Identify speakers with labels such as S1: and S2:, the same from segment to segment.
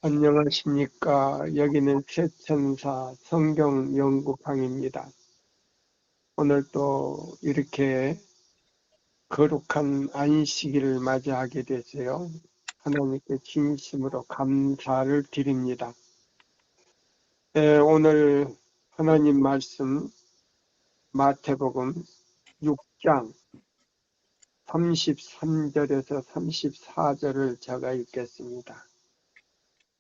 S1: 안녕하십니까. 여기는 세천사 성경연구방입니다. 오늘 또 이렇게 거룩한 안식일을 맞이하게 되세요. 하나님께 진심으로 감사를 드립니다. 오늘 하나님 말씀 마태복음 6장 33절에서 34절을 제가 읽겠습니다.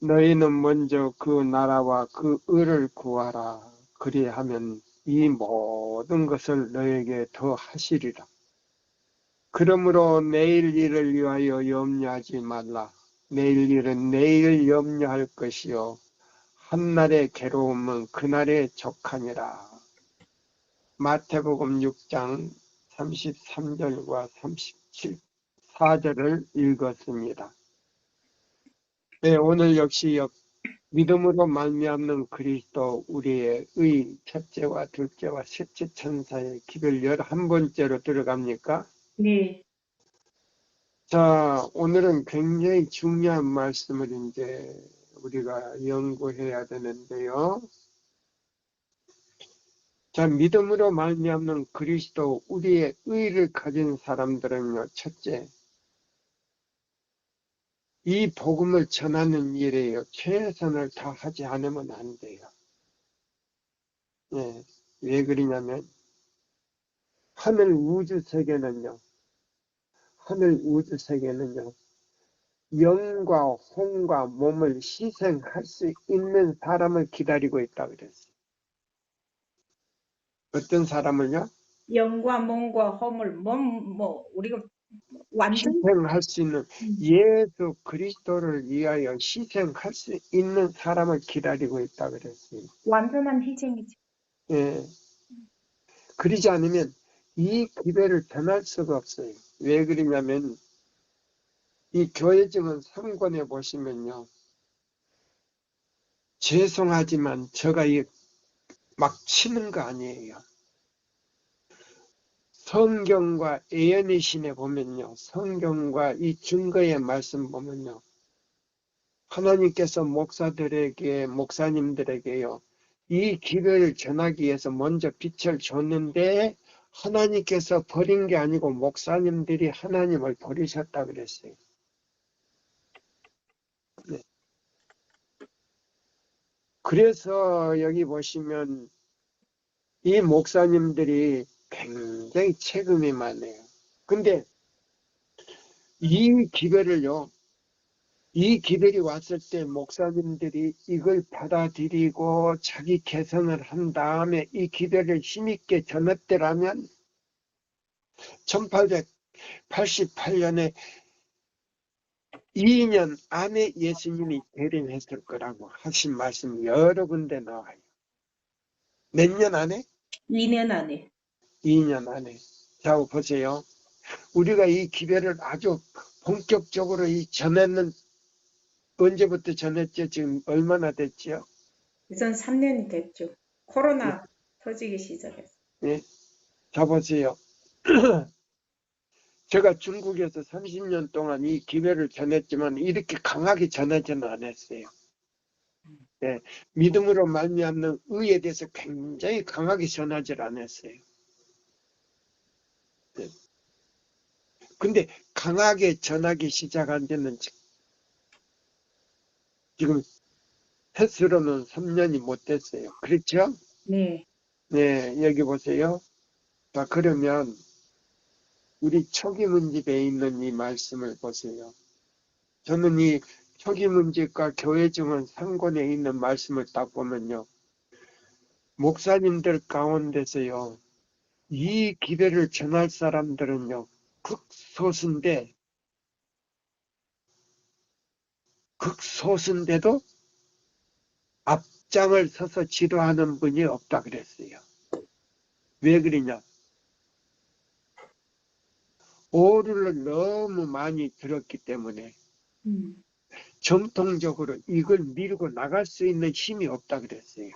S1: 너희는 먼저 그 나라와 그 의를 구하라. 그리하면 이 모든 것을 너에게 더 하시리라. 그러므로 내일 일을 위하여 염려하지 말라. 내일 일은 내일 염려할 것이요 한날의 괴로움은 그날에 족하니라. 마태복음 6장 33절과 34절을 읽었습니다. 네, 오늘 역시 믿음으로 말미암는 그리스도 우리의 의 첫째와 둘째와 셋째 천사의 기별 11번째로 들어갑니까?
S2: 네.
S1: 자, 오늘은 굉장히 중요한 말씀을 이제 우리가 연구해야 되는데요. 자, 믿음으로 말미암는 그리스도 우리의 의를 가진 사람들은요, 첫째, 이 복음을 전하는 일에요, 최선을 다하지 않으면 안 돼요. 네, 왜 그러냐면 하늘 우주 세계는요, 영과 혼과 몸을 희생할 수 있는 사람을 기다리고 있다 그랬어요. 어떤 사람을요?
S2: 영과 몸과 허물, 우리가 완전
S1: 희생할 수 있는, 예수 그리스도를 위하여 희생할 수 있는 사람을 기다리고 있다 그랬어요.
S2: 완전한 희생이죠.
S1: 예. 그러지 않으면 이 기회를 전할 수가 없어요. 왜 그러냐면 이 교회증은 3권에 보시면요, 죄송하지만 제가 막 치는 거 아니에요. 성경과 예언의 신에 보면요, 성경과 이 증거의 말씀 보면요, 하나님께서 목사님들에게요, 이 기회를 전하기 위해서 먼저 빛을 줬는데 하나님께서 버린 게 아니고 목사님들이 하나님을 버리셨다 그랬어요. 네. 그래서 여기 보시면 이 목사님들이 굉장히 책임이 많아요. 근데 이 기별이 왔을 때 목사님들이 이걸 받아들이고 자기 개선을 한 다음에 이 기별을 힘있게 전했더라면 1888년에 2년 안에 예수님이 재림했을 거라고 하신 말씀 여러 군데 나와요. 몇 년 안에?
S2: 2년 안에.
S1: 2년 안에. 자, 보세요. 우리가 이 기별을 아주 본격적으로 전했는 언제부터 전했죠? 지금 얼마나 됐죠?
S2: 우선 3년이 됐죠. 코로나 터지기 시작했어요.
S1: 네. 자, 보세요. 제가 중국에서 30년 동안 이 기별을 전했지만 이렇게 강하게 전하지는 않았어요. 네. 믿음으로 말미암는 의에 대해서 굉장히 강하게 전하지 않았어요. 네. 근데 강하게 전하기 시작한 데는 지금 횟수로는 3년이 못 됐어요. 그렇죠?
S2: 네.
S1: 네, 여기 보세요. 자, 그러면 우리 초기문집에 있는 이 말씀을 보세요. 저는 이 초기문집과 교회증언 3권에 있는 말씀을 딱 보면요, 목사님들 가운데서요, 이 기회를 전할 사람들은요, 극소수인데도 앞장을 서서 지도하는 분이 없다 그랬어요. 왜 그러냐? 오류를 너무 많이 들었기 때문에 정통적으로 이걸 밀고 나갈 수 있는 힘이 없다 그랬어요.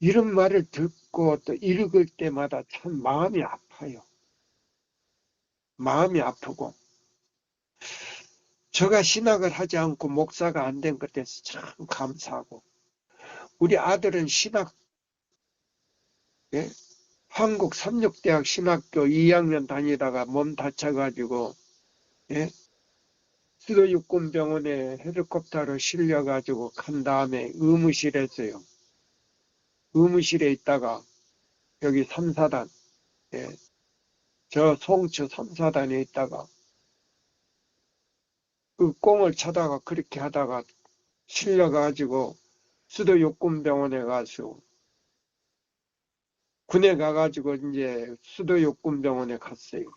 S1: 이런 말을 듣고 또 읽을 때마다 참 마음이 아파요. 마음이 아프고 저가 신학을 하지 않고 목사가 안 된 것에 대해서 참 감사하고, 우리 아들은 신학, 예? 한국 삼육대학 신학교 2학년 다니다가 몸 다쳐가지고, 예? 수도 육군병원에 헬리콥터로 실려가지고 간 다음에 의무실에서요. 의무실에 있다가 여기 3사단, 예, 저 송추 3사단에 있다가 그 꽁을 차다가 그렇게 하다가 실려가지고 수도 육군병원에 가서 군에 가가지고 이제 수도 육군병원에 갔어요.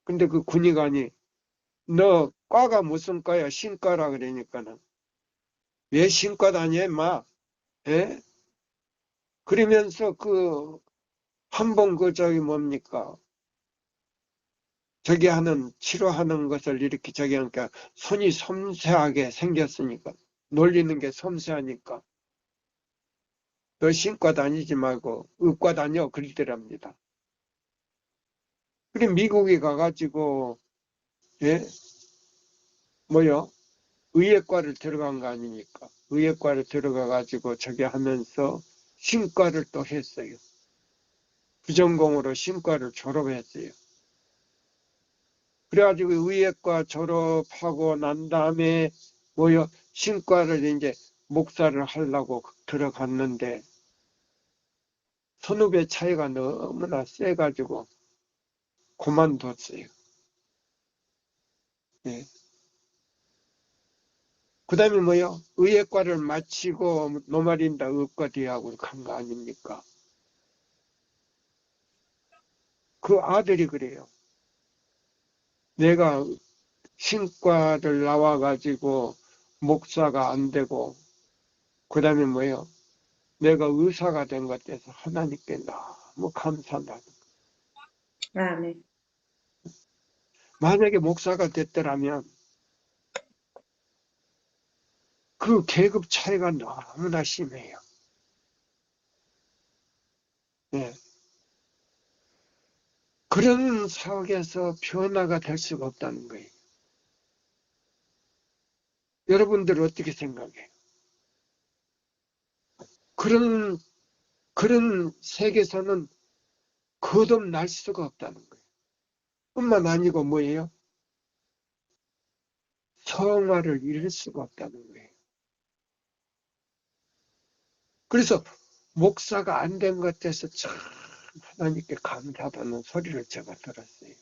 S1: 근데 그 군의관이 너 과가 무슨 과야? 신과라 그러니까는 왜 신과 다녀 임마? 예? 그러면서 그 한 번 그 저기 뭡니까? 저기 하는 치료하는 것을 이렇게 저기 하니까 손이 섬세하게 생겼으니까 놀리는 게 섬세하니까 너 신과 다니지 말고 의과 다녀 그러더랍니다. 그래 미국에 가가지고 예? 뭐요? 의예과를 들어간 거 아닙니까? 의예과를 들어가가지고 저기 하면서 신과를 또 했어요. 부전공으로 신과를 졸업했어요. 그래가지고 의예과 졸업하고 난 다음에 뭐요? 신과를 이제 목사를 하려고 들어갔는데 선후배 차이가 너무나 세가지고 그만뒀어요. 예. 그 다음에 뭐요? 의예과를 마치고 노말인다 의과대학으로 간 거 아닙니까? 그 아들이 그래요. 내가 신과를 나와가지고 목사가 안 되고 그 다음에 뭐요? 내가 의사가 된 것 같아서 하나님께 너무 감사한다.
S2: 아멘.
S1: 만약에 목사가 됐더라면 그 계급 차이가 너무나 심해요. 예. 그런 사역에서 변화가 될 수가 없다는 거예요. 여러분들 어떻게 생각해요? 그런 세계에서는 거듭날 수가 없다는 거예요. 뿐만 아니고 뭐예요? 성화를 이룰 수가 없다는 거예요. 그래서 목사가 안 된 것 같아서 참 하나님께 감사하다는 소리를 제가 들었어요.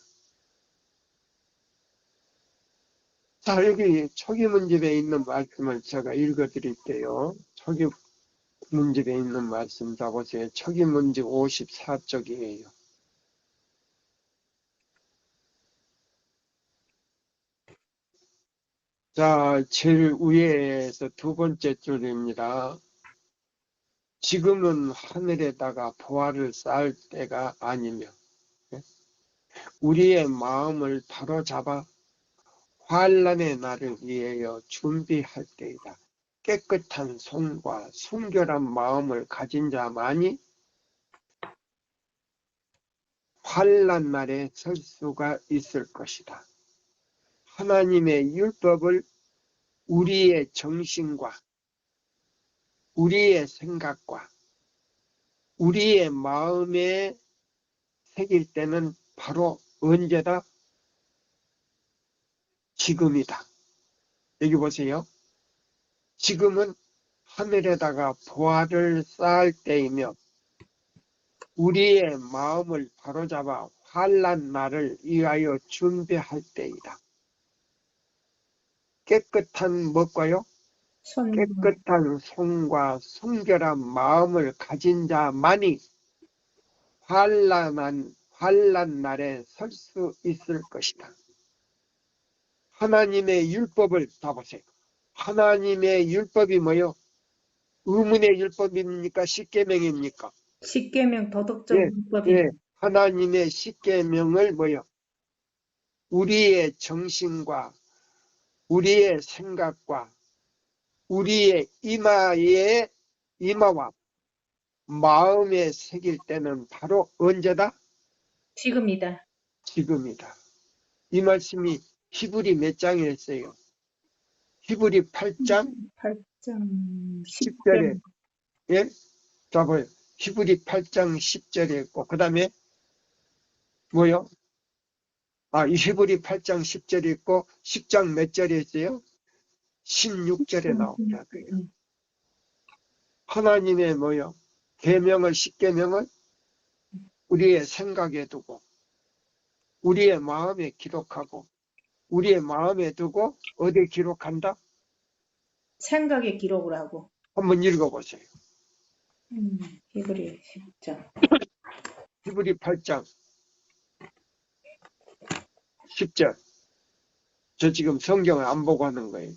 S1: 자, 여기 초기문집에 있는 말씀을 제가 읽어드릴게요. 초기문집에 있는 말씀 자 보세요. 초기문집 54쪽이에요. 자, 제일 위에서 두 번째 줄입니다. 지금은 하늘에다가 보화를 쌓을 때가 아니며 우리의 마음을 바로잡아 환란의 날을 위하여 준비할 때이다. 깨끗한 손과 순결한 마음을 가진 자만이 환란 날에 설 수가 있을 것이다. 하나님의 율법을 우리의 정신과 우리의 생각과 우리의 마음에 새길 때는 바로 언제다? 지금이다. 여기 보세요. 지금은 하늘에다가 보화를 쌓을 때이며 우리의 마음을 바로잡아 환난 날을 위하여 준비할 때이다. 깨끗한 무엇과요? 깨끗한 손과 순결한 마음을 가진 자만이 환난 날에 설 수 있을 것이다. 하나님의 율법을 다 보세요. 하나님의 율법이 뭐요? 의문의 율법입니까? 십계명입니까?
S2: 십계명 도덕적
S1: 예,
S2: 율법이죠.
S1: 예. 하나님의 십계명을 뭐요? 우리의 정신과 우리의 생각과 우리의 이마와 마음에 새길 때는 바로 언제다?
S2: 지금이다.
S1: 지금이다. 이 말씀이 히브리 몇 장에 있어요? 히브리 8장
S2: 8장
S1: 10절에
S2: 10절.
S1: 예? 자 보여. 히브리 8장 10절에 있고 그 다음에 뭐요? 이 히브리 8장 10절에 있고 10장 몇 절에 있어요? 16절에 나옵니다. 하나님의 뭐요? 계명을 10계명을 우리의 생각에 두고 우리의 마음에 기록하고 우리의 마음에 두고 어디에 기록한다?
S2: 생각에 기록을 하고.
S1: 한번 읽어보세요.
S2: 히브리 10장.
S1: 히브리 8장 10절. 저 지금 성경을 안 보고 하는 거예요.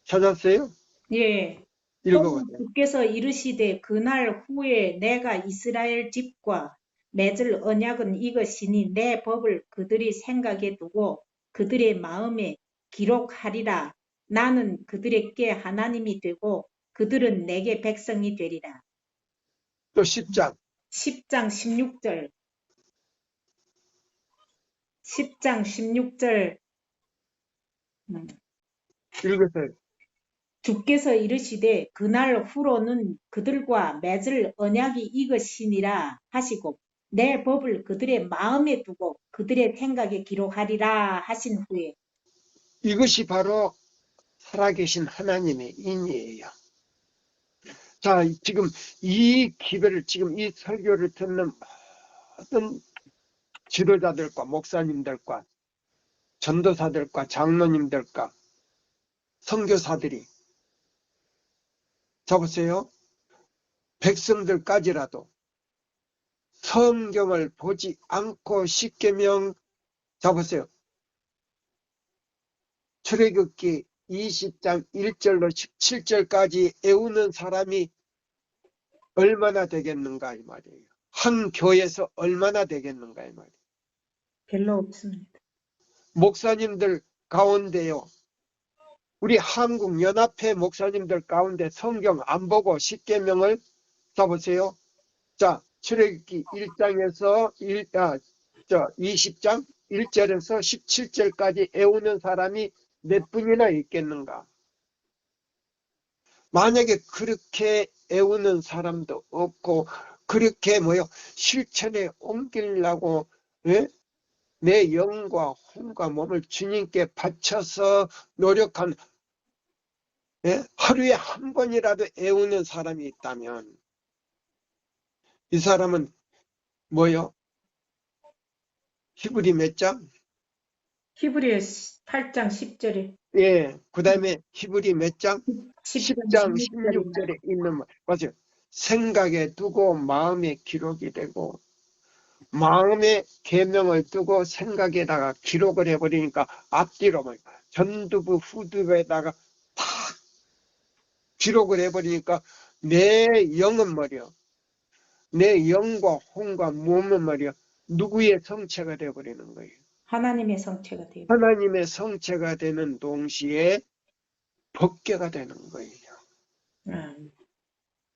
S1: 찾았어요?
S2: 예. 또
S1: 읽어보세요.
S2: 주께서 이르시되 그날 후에 내가 이스라엘 집과 맺을 언약은 이것이니 내 법을 그들이 생각에 두고 그들의 마음에 기록하리라. 나는 그들에게 하나님이 되고 그들은 내게 백성이 되리라.
S1: 또 10장
S2: 10장 16절. 10장 16절.
S1: 읽으세요.
S2: 주께서 이르시되 그날 후로는 그들과 맺을 언약이 이것이니라 하시고 내 법을 그들의 마음에 두고 그들의 생각에 기록하리라 하신 후에
S1: 이것이 바로 살아계신 하나님의 인이에요. 자, 지금 이 기별을 지금 이 설교를 듣는 모든 지도자들과 목사님들과 전도사들과 장로님들과 선교사들이 잡으세요. 백성들까지라도 성경을 보지 않고 십계명 잡으세요. 출애굽기 20장 1절로 17절까지 애우는 사람이 얼마나 되겠는가 이 말이에요. 한 교회에서 얼마나 되겠는가 이 말이에요.
S2: 별로 없습니다.
S1: 목사님들 가운데요. 우리 한국연합회 목사님들 가운데 성경 안 보고 십계명을 잡으세요. 자, 출애굽기 1장에서 20장 1절에서 17절까지 애우는 사람이 몇 분이나 있겠는가? 만약에 그렇게 애우는 사람도 없고 그렇게 실천에 옮기려고 내 영과 혼과 몸을 주님께 바쳐서 노력한 하루에 한 번이라도 애우는 사람이 있다면 이 사람은 히브리 몇 장?
S2: 히브리 8장 10절에
S1: 예, 그 다음에 히브리 몇 장?
S2: 10장
S1: 10장 16절에 있는 말. 맞아요. 생각에 두고 마음에 기록이 되고 마음에 계명을 두고 생각에다가 기록을 해버리니까 앞뒤로 전두부 후두부에다가 다 기록을 해버리니까 내 영은 내 영과 혼과 몸은 누구의 성체가 되어버리는 거예요.
S2: 하나님의 성체가 되고
S1: 하나님의 성체가 되는 동시에 법궤가 되는 거예요.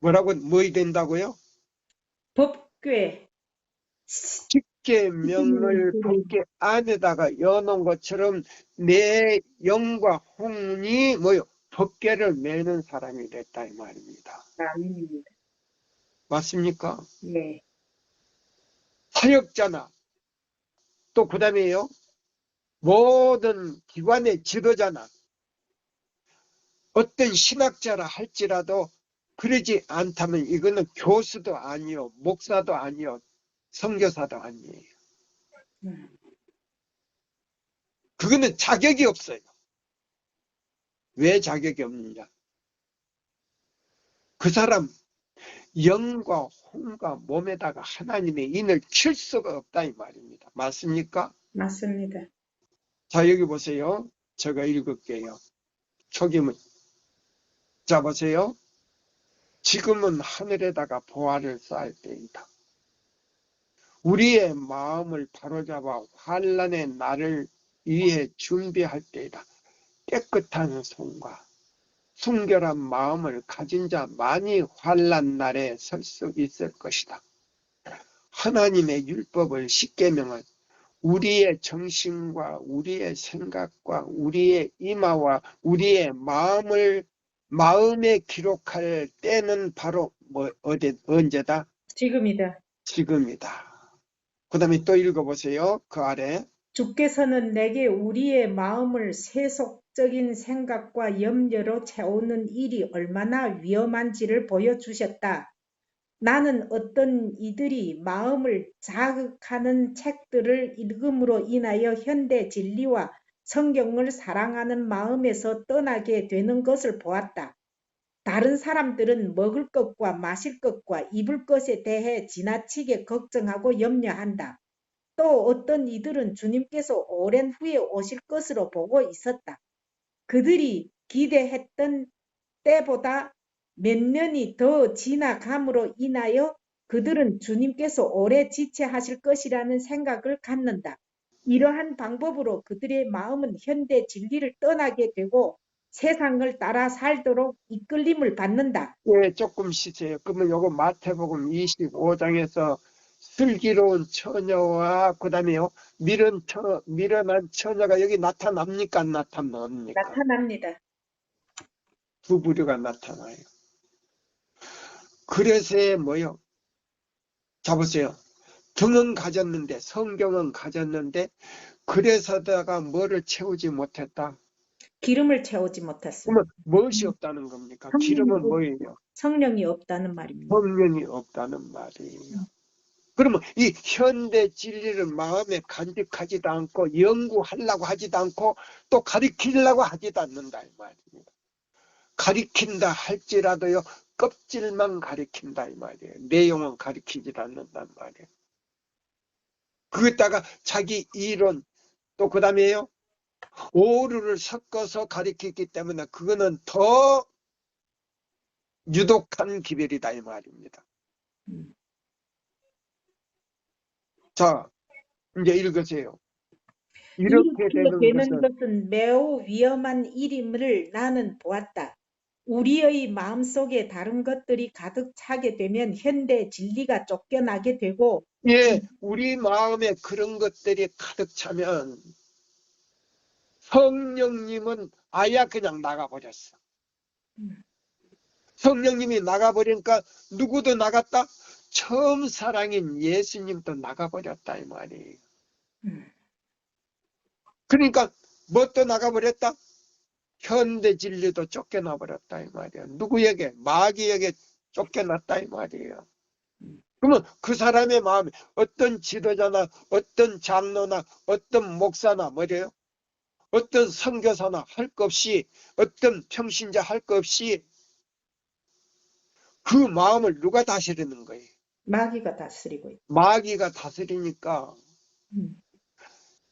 S1: 뭐라고 된다고요?
S2: 법궤.
S1: 십계명을 법궤 안에다가 여놓은 것처럼 내 영과 혼이 법궤를 매는 사람이 됐다 이 말입니다.
S2: 아닙니다.
S1: 맞습니까?
S2: 네.
S1: 사역자나 또 그 다음에요. 모든 기관의 지도자나 어떤 신학자라 할지라도 그러지 않다면 이거는 교수도 아니요 목사도 아니요 선교사도 아니에요. 그거는 자격이 없어요. 왜 자격이 없느냐? 그 사람 영과 혼과 몸에다가 하나님의 인을 칠 수가 없다 이 말입니다. 맞습니까?
S2: 맞습니다.
S1: 자, 여기 보세요. 제가 읽을게요. 초기문. 자, 보세요. 지금은 하늘에다가 보화를 쌓을 때이다. 우리의 마음을 바로잡아 환난의 날을 위해 준비할 때이다. 깨끗한 손과 순결한 마음을 가진 자만이 환난 날에 설 수 있을 것이다. 하나님의 율법을 십계명을 우리의 정신과 우리의 생각과 우리의 이마와 우리의 마음에 기록할 때는 바로 언제다?
S2: 지금이다.
S1: 지금이다. 그 다음에 또 읽어보세요. 그 아래.
S2: 주께서는 내게 우리의 마음을 세속적인 생각과 염려로 채우는 일이 얼마나 위험한지를 보여주셨다. 나는 어떤 이들이 마음을 자극하는 책들을 읽음으로 인하여 현대 진리와 성경을 사랑하는 마음에서 떠나게 되는 것을 보았다. 다른 사람들은 먹을 것과 마실 것과 입을 것에 대해 지나치게 걱정하고 염려한다. 또 어떤 이들은 주님께서 오랜 후에 오실 것으로 보고 있었다. 그들이 기대했던 때보다 몇 년이 더 지나감으로 인하여 그들은 주님께서 오래 지체하실 것이라는 생각을 갖는다. 이러한 방법으로 그들의 마음은 현대 진리를 떠나게 되고 세상을 따라 살도록 이끌림을 받는다.
S1: 예, 조금 쉬세요. 그러면 요거 마태복음 25장에서 슬기로운 처녀와 그 다음에요. 미련한 처녀가 여기 나타납니까? 안 나타납니까?
S2: 나타납니다.
S1: 두 부류가 나타나요. 그래서 뭐요? 잡으세요. 등은 가졌는데 성경은 가졌는데 그래서다가 뭐를 채우지 못했다.
S2: 기름을 채우지 못했습니다.
S1: 그러면 무엇이 없다는 겁니까? 기름은 뭐예요?
S2: 성령이 없다는 말입니다.
S1: 성령이 없다는 말이에요. 그러면 이 현대 진리를 마음에 간직하지도 않고 연구하려고 하지도 않고 또 가리키려고 하지도 않는다 이 말입니다. 가리킨다 할지라도요 껍질만 가리킨다 이 말이에요. 내용은 가리키지 않는단 말이에요. 그기다가 자기 이론 또 그 다음에요 오류를 섞어서 가리키기 때문에 그거는 더 유독한 기별이다 이 말입니다. 자 이제 읽으세요. 이렇게 되는 것은
S2: 매우 위험한 일임을 나는 보았다. 우리의 마음속에 다른 것들이 가득 차게 되면 현대 진리가 쫓겨나게 되고
S1: 예, 우리 마음에 그런 것들이 가득 차면 성령님은 아예 그냥 나가버렸어. 성령님이 나가버리니까 누구도 나갔다? 처음 사랑인 예수님도 나가버렸다 이 말이에요. 그러니까 뭣도 나가버렸다? 현대 진리도 쫓겨나버렸다 이 말이에요. 누구에게? 마귀에게 쫓겨났다 이 말이에요. 그러면 그 사람의 마음에 어떤 지도자나 어떤 장로나 어떤 목사나 뭐래요? 어떤 선교사나 할 것 없이 어떤 평신자 할 것 없이 그 마음을 누가 다스리는 거예요?
S2: 마귀가 다스리고 있다.
S1: 마귀가 다스리니까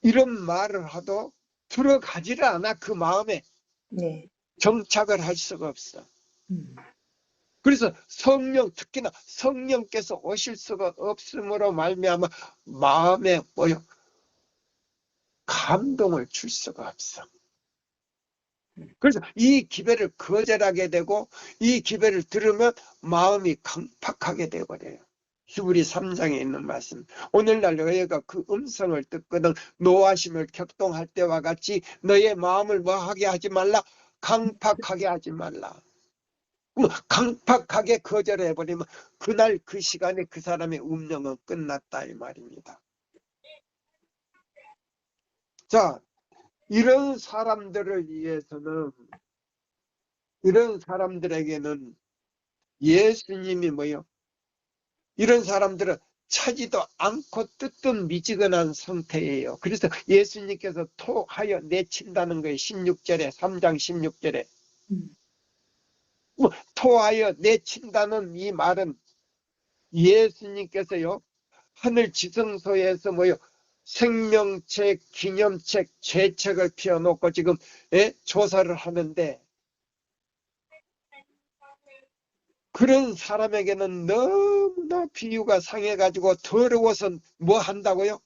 S1: 이런 말을 하도 들어가지를 않아. 그 마음에
S2: 네.
S1: 정착을 할 수가 없어. 그래서 특히나 성령께서 오실 수가 없음으로 말미암아 마음에 뭐요? 감동을 줄 수가 없어. 그래서 이 기별을 거절하게 되고 이 기별을 들으면 마음이 강팍하게 되어버려요. 히브리 3장에 있는 말씀. 오늘날 너희가 그 음성을 듣거든 노하심을 격동할 때와 같이 너의 마음을 뭐하게 하지 말라? 강팍하게 하지 말라. 강팍하게 거절해버리면 그날 그 시간에 그 사람의 운명은 끝났다 이 말입니다. 자, 이런 사람들을 위해서는 이런 사람들에게는 예수님이 뭐요? 이런 사람들은 차지도 않고 뜨뜻 미지근한 상태예요. 그래서 예수님께서 토하여 내친다는 거예요. 16절에 3장 16절에 토하여 내친다는 이 말은 예수님께서요 하늘 지성소에서 뭐요 생명책, 기념책, 죄책을 피워놓고 지금 조사를 하는데 그런 사람에게는 너무나 비유가 상해가지고 더러워서 뭐 한다고요?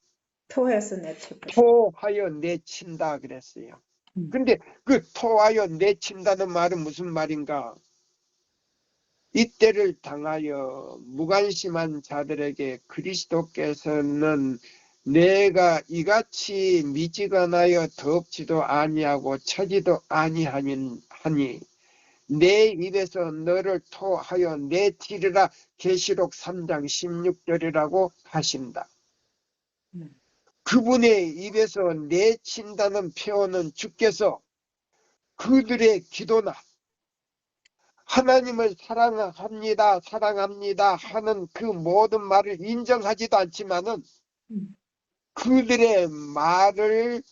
S2: 토해서 내치고
S1: 토하여 내친다 그랬어요. 근데 그 토하여 내친다는 말은 무슨 말인가? 이때를 당하여 무관심한 자들에게 그리스도께서는 내가 이같이 미지근하여 덥지도 아니하고 차지도 아니하니 내 입에서 너를 토하여 내치리라. 계시록 3장 16절이라고 하신다. 그분의 입에서 내친다는 표현은 주께서 그들의 기도나 하나님을 사랑합니다 하는 그 모든 말을 인정하지도 않지만은 그들의 말을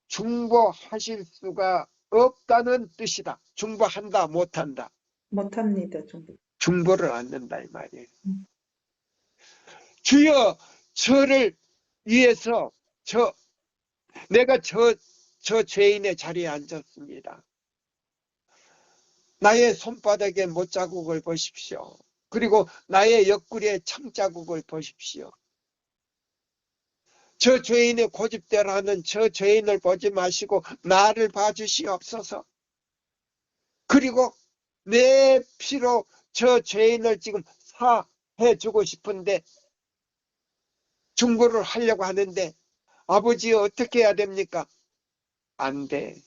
S1: 중보하실 수가 없다는 뜻이다. 중보한다, 못한다.
S2: 못합니다. 좀.
S1: 중보를 않는다 이 말이에요. 주여 저를 위해서 내가 저 죄인의 자리에 앉았습니다. 나의 손바닥에 못자국을 보십시오. 그리고 나의 옆구리에 참자국을 보십시오. 저 죄인의 고집대로 하는 저 죄인을 보지 마시고 나를 봐주시옵소서. 그리고 내 피로 저 죄인을 지금 사해주고 싶은데 중보를 하려고 하는데 아버지 어떻게 해야 됩니까? 안 돼.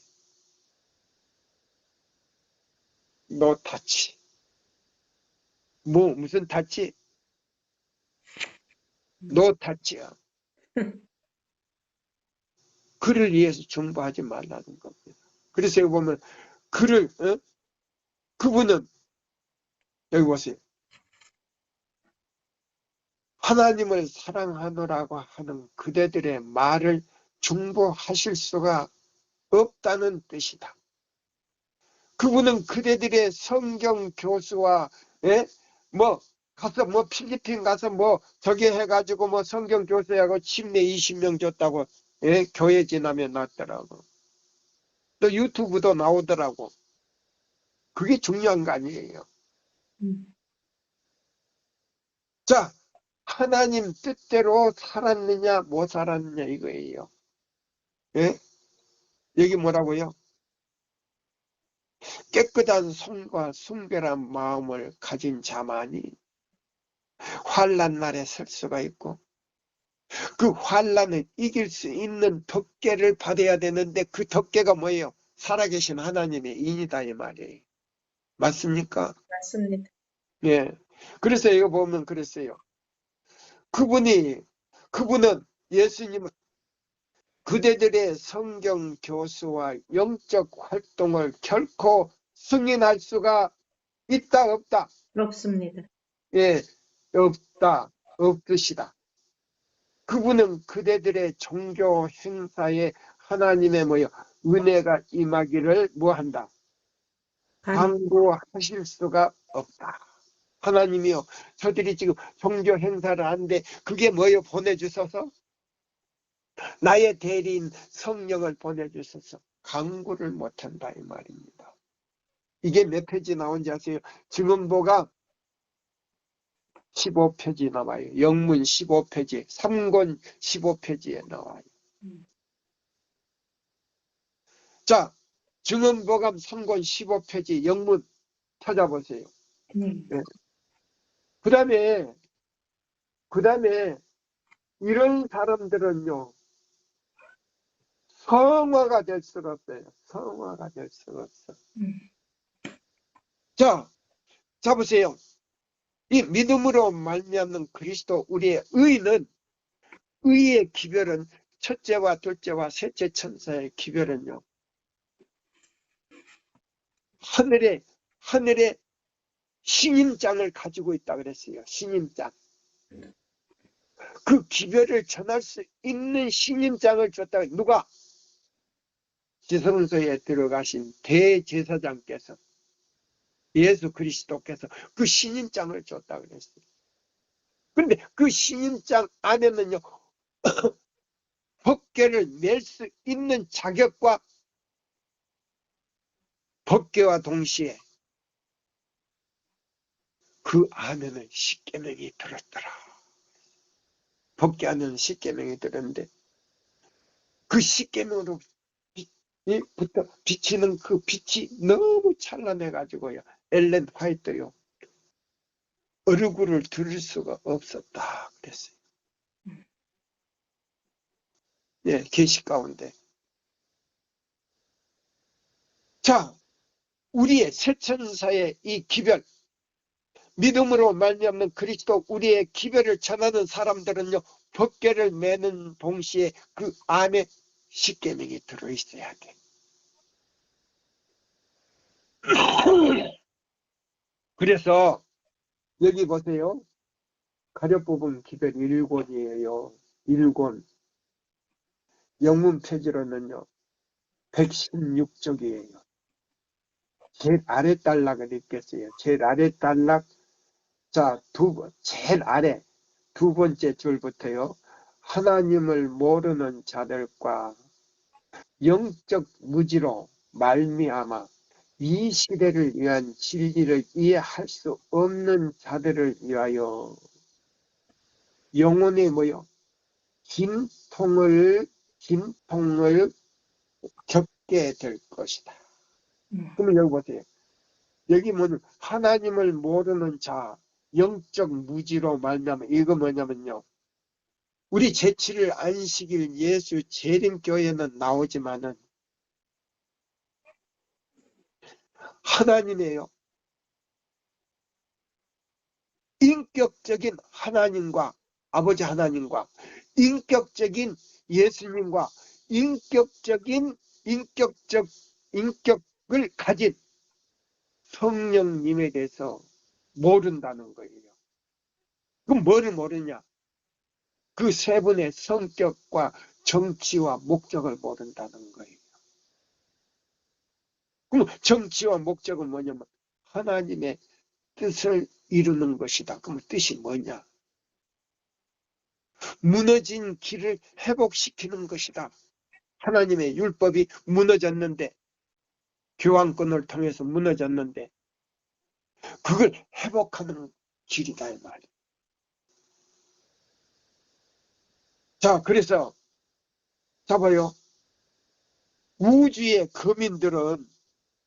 S1: 너 타치. 무슨 타치? 너 타치야. 그를 위해서 중보하지 말라는 겁니다. 그래서 여기 보면 그분은 여기 보세요. 하나님을 사랑하노라고 하는 그대들의 말을 중보하실 수가 없다는 뜻이다. 그분은 그대들의 성경 교수와 가서 필리핀 가서 저기 해가지고 성경 교수하고 침례 20명 줬다고 교회 지나면 났더라고. 또 유튜브도 나오더라고. 그게 중요한 거 아니에요. 자, 하나님 뜻대로 살았느냐 못 살았느냐 이거예요. 예? 여기 뭐라고요? 깨끗한 손과 순결한 마음을 가진 자만이 환난 날에 설 수가 있고 그 환난을 이길 수 있는 덮개를 받아야 되는데 그 덮개가 뭐예요? 살아계신 하나님의 인이다 이 말이에요. 맞습니까?
S2: 맞습니다.
S1: 예. 그래서 이거 보면 그랬어요. 그분은 예수님은 그대들의 성경 교수와 영적 활동을 결코 승인할 수가 있다 없다?
S2: 없습니다.
S1: 예, 없으시다. 그분은 그대들의 종교 행사에 하나님의 은혜가 임하기를 뭐한다? 강구하실 수가 없다. 하나님이요, 저들이 지금 종교 행사를 하는데 그게 뭐요? 보내주셔서 나의 대리인 성령을 보내주셔서 강구를 못한다 이 말입니다. 이게 몇 페이지 나온지 아세요? 증언보가 15페이지 나와요. 영문 15페이지, 3권 15페이지에 나와요. 자, 증언보감 3권 15페이지 영문 찾아보세요. 네. 그 다음에 이런 사람들은요, 성화가 될 수가 없어요. 성화가 될 수가 없어. 자 보세요. 이 믿음으로 말미암는 그리스도 우리의 의의 기별은 첫째와 둘째와 셋째 천사의 기별은요, 하늘에 신임장을 가지고 있다 그랬어요. 신임장. 그 기별을 전할 수 있는 신임장을 줬다. 누가? 지성소에 들어가신 대제사장께서, 예수 그리스도께서 그 신임장을 줬다 그랬어요. 근데 그 신임장 안에는요, 법궤를 낼 수 있는 자격과 법궤와 동시에 그 안에는 십계명이 들었더라. 법궤 안에는 십계명이 들었는데 그 십계명으로 부터 비치는 그 빛이 너무 찬란해가지고요, 엘렌 화이트요, 얼굴을 들을 수가 없었다 그랬어요. 예, 계시 가운데. 자, 우리의 새 천사의 이 기별, 믿음으로 말미암는 그리스도 우리의 기별을 전하는 사람들은요, 법궤를 매는 동시에 그 안에 십계명이 들어있어야 돼. 그래서 여기 보세요. 가려뽑은 기별 1권이에요. 1권. 영문 표지로는요, 116쪽이에요. 제일 아래 단락을 읽겠어요. 제일 아래 단락. 자, 제일 아래 두 번째 줄부터요. 하나님을 모르는 자들과 영적 무지로 말미암아 이 시대를 위한 진리를 이해할 수 없는 자들을 위하여 영혼의 뭐요? 진통을 겪게 될 것이다. 그러면 여기 보세요. 여기 뭐는 하나님을 모르는 자, 영적 무지로 말미암아 이거 뭐냐면요. 우리 제7일 안식일 예수 재림교회는 나오지만은 하나님이에요. 인격적인 하나님과 아버지 하나님과 인격적인 예수님과 인격을 가진 성령님에 대해서 모른다는 거예요. 그럼 뭐를 모르냐? 그 세 분의 성격과 정치와 목적을 모른다는 거예요. 그럼 정치와 목적은 뭐냐면 하나님의 뜻을 이루는 것이다. 그럼 뜻이 뭐냐? 무너진 길을 회복시키는 것이다. 하나님의 율법이 무너졌는데, 교황권을 통해서 무너졌는데 그걸 회복하는 길이다 이 말이에요. 자, 그래서 봐요. 우주의 거민들은,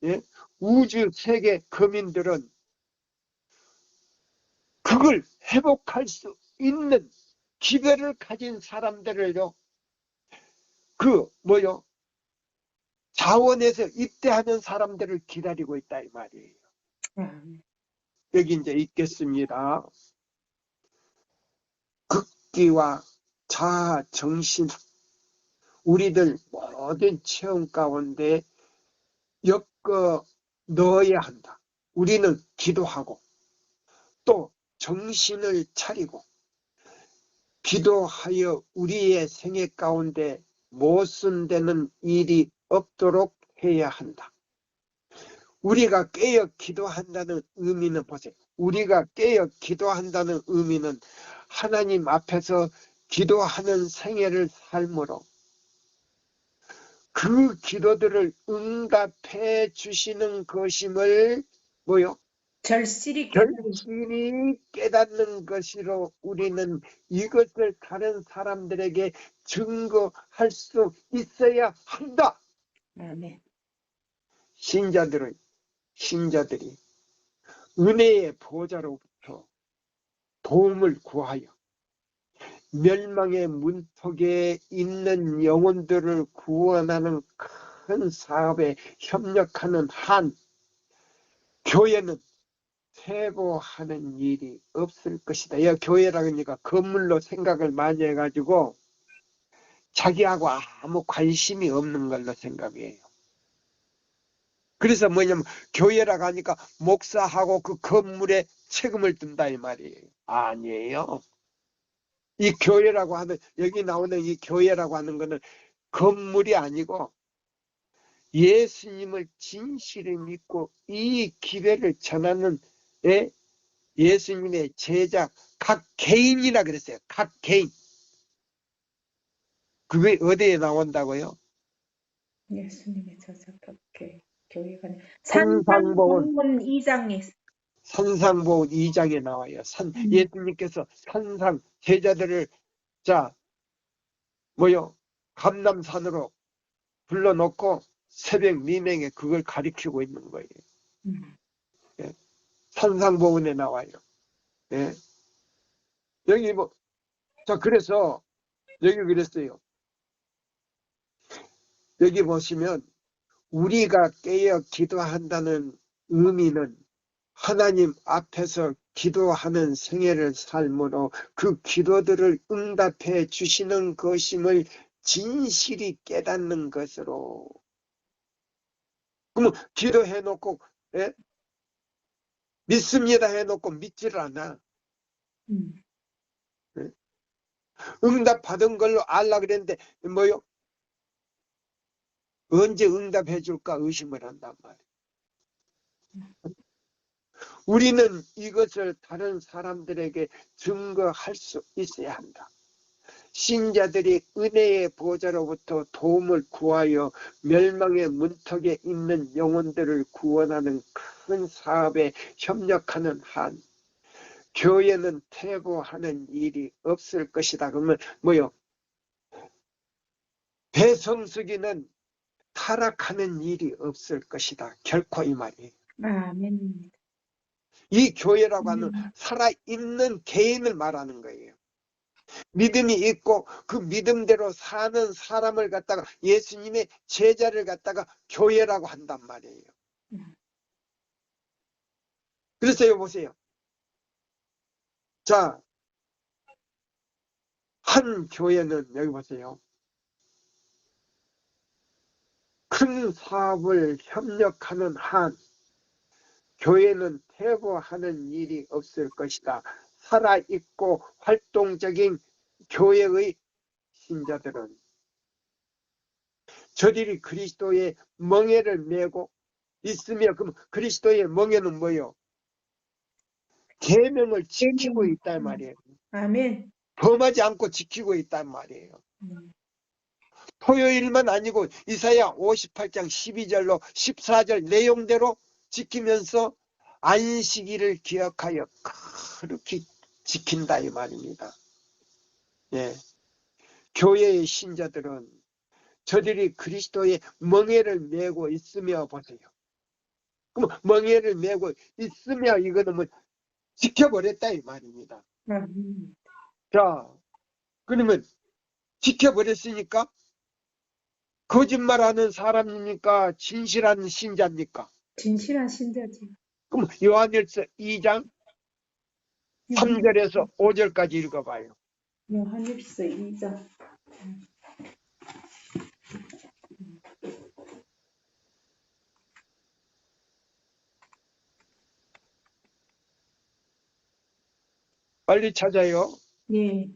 S1: 예? 우주 세계 거민들은 그걸 회복할 수 있는 기별을 가진 사람들을요, 자원에서 입대하는 사람들을 기다리고 있다 이 말이에요. 여기 이제 읽겠습니다. 극기와 자아, 정신, 우리들 모든 체험 가운데 엮어 넣어야 한다. 우리는 기도하고 또 정신을 차리고 기도하여 우리의 생애 가운데 모순되는 일이 없도록 해야 한다. 우리가 깨어 기도한다는 의미는 보세요. 우리가 깨어 기도한다는 의미는 하나님 앞에서 기도하는 생애를 삶으로 그 기도들을 응답해 주시는 것임을
S2: 절실히
S1: 깨닫는 것으로 우리는 이것을 다른 사람들에게 증거할 수 있어야 한다.
S2: 아멘.
S1: 신자들이 은혜의 보좌로부터 도움을 구하여 멸망의 문턱에 있는 영혼들을 구원하는 큰 사업에 협력하는 한 교회는 퇴보하는 일이 없을 것이다. 교회라고 하니까 건물로 생각을 많이 해가지고 자기하고 아무 관심이 없는 걸로 생각해요. 그래서 뭐냐면 교회라고 하니까 목사하고 그 건물에 책임을 든다 이 말이에요. 아니에요. 이 교회라고 하는, 여기 나오는 이 교회라고 하는 것은 건물이 아니고 예수님을 진실히 믿고 이 기회를 전하는 예수님의 제자 각 개인이라 그랬어요. 각 개인. 그게 어디에 나온다고요?
S2: 예수님의 제자 각 교회가
S1: 산상보훈
S2: 2장에
S1: 산상보훈 2장에 나와요. 예수님께서 산상 제자들을 감람산으로 불러놓고 새벽 미명에 그걸 가리키고 있는 거예요. 예. 산상보훈에 나와요. 예. 여기 그래서 여기 그랬어요. 여기 보시면 우리가 깨어 기도한다는 의미는 하나님 앞에서 기도하는 생애를 삶으로 그 기도들을 응답해 주시는 것임을 진실이 깨닫는 것으로. 그러면 기도해 놓고 믿습니다 해놓고 믿지를 않아. 응답 받은 걸로 알라 그랬는데 뭐요? 언제 응답해 줄까 의심을 한단 말이에요. 우리는 이것을 다른 사람들에게 증거할 수 있어야 한다. 신자들이 은혜의 보좌로부터 도움을 구하여 멸망의 문턱에 있는 영혼들을 구원하는 큰 사업에 협력하는 한 교회는 퇴보하는 일이 없을 것이다. 그러면 뭐요? 배성수기는 타락하는 일이 없을 것이다. 결코 이 말이에요.
S2: 아멘.
S1: 이 교회라고 하는 살아있는 개인을 말하는 거예요. 믿음이 있고 그 믿음대로 사는 사람을 갖다가 예수님의 제자를 갖다가 교회라고 한단 말이에요. 그래서 여기 보세요. 자, 한 교회는 여기 보세요. 큰 사업을 협력하는 한 교회는 퇴보하는 일이 없을 것이다. 살아있고 활동적인 교회의 신자들은 저들이 그리스도의 멍에를 메고 있으며, 그럼 그리스도의 멍에는 뭐예요? 계명을 지키고 있단 말이에요.
S2: 아멘.
S1: 범하지 않고 지키고 있단 말이에요. 토요일만 아니고 이사야 58장 12절로 14절 내용대로 지키면서 안식일을 기억하여 그렇게 지킨다 이 말입니다. 예. 교회의 신자들은 저들이 그리스도의 멍에를 메고 있으며 보세요. 그럼 멍에를 메고 있으며 이거는 뭐 지켜버렸다 이 말입니다. 자, 그러면 지켜버렸으니까 거짓말하는 사람입니까? 진실한 신자입니까?
S2: 진실한 신자지.
S1: 그럼 요한일서 2장 3절에서 5절까지 읽어봐요.
S2: 요한일서 2장.
S1: 빨리 찾아요.
S2: 예.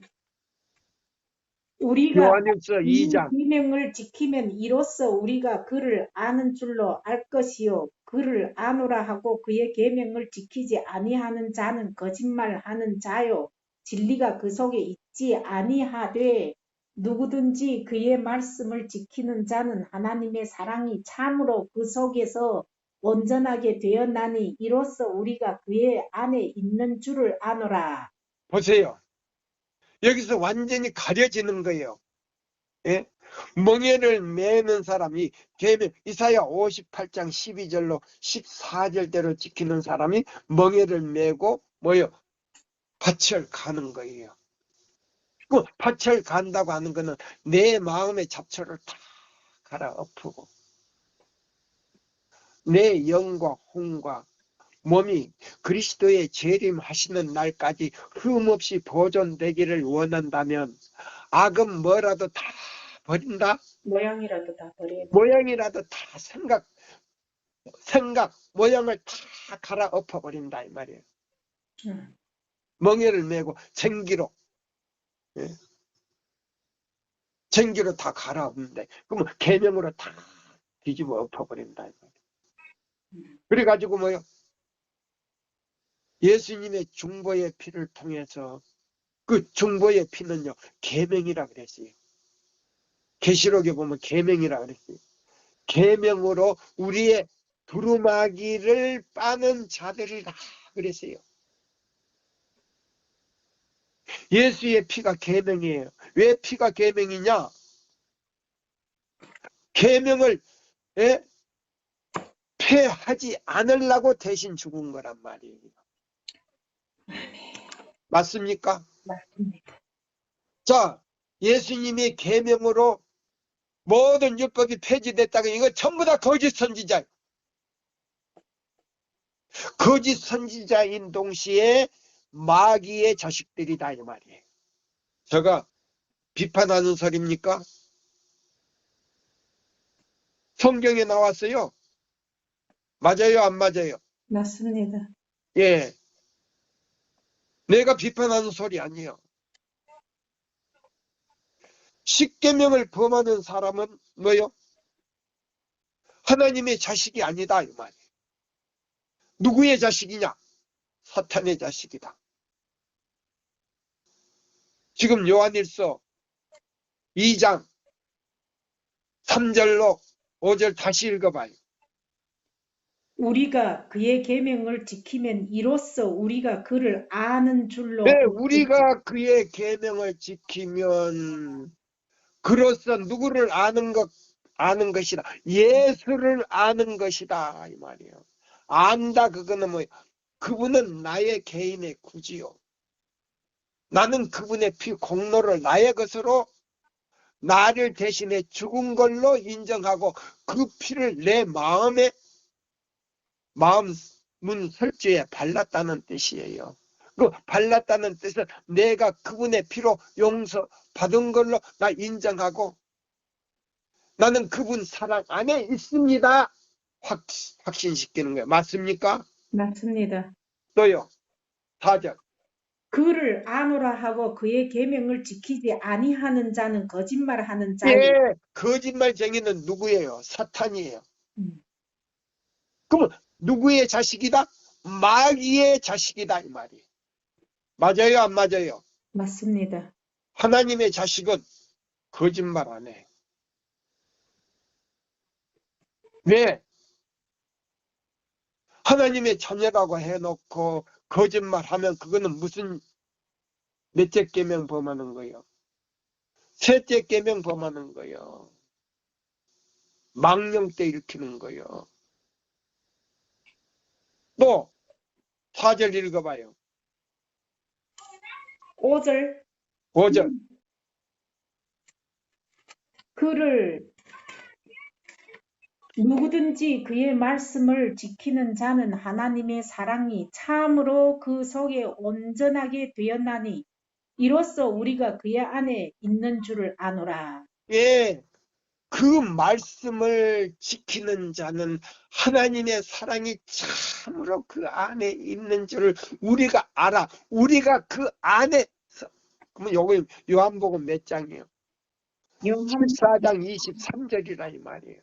S2: 우리가
S1: 요한일서
S2: 이
S1: 2장.
S2: 계명을 지키면 이로써 우리가 그를 아는 줄로 알 것이요 그를 아노라 하고 그의 계명을 지키지 아니하는 자는 거짓말하는 자요 진리가 그 속에 있지 아니하되 누구든지 그의 말씀을 지키는 자는 하나님의 사랑이 참으로 그 속에서 온전하게 되었나니 이로써 우리가 그의 안에 있는 줄을 아노라.
S1: 보세요. 여기서 완전히 가려지는 거예요. 예? 멍에를 매는 사람이 계명 이사야 58장 12절로 14절대로 지키는 사람이 멍에를 메고 뭐요? 밭을 가는 거예요. 그 밭을 간다고 하는 거는 내 마음의 잡초를 다 갈아엎고 내 영과 혼과 몸이 그리스도의 재림하시는 날까지 흠없이 보존되기를 원한다면 악은 뭐라도 다 버린다?
S2: 모양이라도 다 버려야 돼.
S1: 모양이라도 다 생각, 모양을 다 갈아엎어 버린다 이 말이에요. 멍에를 메고 쟁기로 쟁기로 다 갈아엎는데 그러면 계명으로 다 뒤집어 엎어버린다 이 말이에요. 그래가지고 뭐요? 예수님의 중보의 피를 통해서 그 중보의 피는요 계명이라 그랬어요. 계시록에 보면 계명이라 그랬어요. 계명으로 우리의 두루마기를 빠는 자들이다 그랬어요. 예수의 피가 계명이에요. 왜 피가 계명이냐? 계명을 폐하지 않으려고 대신 죽은 거란 말이에요. 맞습니까?
S2: 맞습니다.
S1: 자, 예수님이 계명으로 모든 율법이 폐지됐다고 이거 전부 다 거짓 선지자. 거짓 선지자인 동시에 마귀의 자식들이다 이 말이에요. 제가 비판하는 소리입니까? 성경에 나왔어요. 맞아요, 안 맞아요?
S2: 맞습니다.
S1: 예. 내가 비판하는 소리 아니에요. 십계명을 범하는 사람은 뭐요? 하나님의 자식이 아니다 이 말이에요. 누구의 자식이냐? 사탄의 자식이다. 지금 요한일서 2장 3절로 5절 다시 읽어봐요.
S2: 우리가 그의 계명을 지키면 이로써 우리가 그를 아는 줄로
S1: 네,
S2: 알고
S1: 우리가 그의 계명을 지키면 그로써 누구를 아는 것이다. 예수를 아는 것이다 이 말이에요. 안다 그거는 뭐 그분은 나의 개인의 구지요. 나는 그분의 피 공로를 나의 것으로 나를 대신해 죽은 걸로 인정하고 그 피를 내 마음에 마음 문 설주에 발랐다는 뜻이에요. 그 발랐다는 뜻은 내가 그분의 피로 용서받은 걸로 나 인정하고 나는 그분 사랑 안에 있습니다. 확신시키는 거예요. 맞습니까?
S2: 맞습니다.
S1: 또요. 4절.
S2: 그를 아노라 하고 그의 계명을 지키지 아니하는 자는 거짓말하는 자요.
S1: 예, 거짓말쟁이는 누구예요? 사탄이에요.
S2: 음,
S1: 그러면 누구의 자식이다? 마귀의 자식이다 이 말이에요. 맞아요, 안 맞아요?
S2: 맞습니다.
S1: 하나님의 자식은 거짓말 안 해. 왜? 하나님의 자녀라고 해놓고 거짓말하면 그거는 무슨 몇째 계명 범하는 거예요? 셋째 계명 범하는 거예요. 망령때 일으키는 거예요. 또 4절 읽어봐요.
S2: 5절
S1: 5절.
S2: 그를 누구든지 그의 말씀을 지키는 자는 하나님의 사랑이 참으로 그 속에 온전하게 되었나니 이로써 우리가 그의 안에 있는 줄을 아노라.
S1: 예, 그 말씀을 지키는 자는 하나님의 사랑이 참으로 그 안에 있는 줄을 우리가 알아. 우리가 그 안에 그러면 요거 요한복음 몇 장이에요?
S2: 요한
S1: 14장 23절이라 이 말이에요.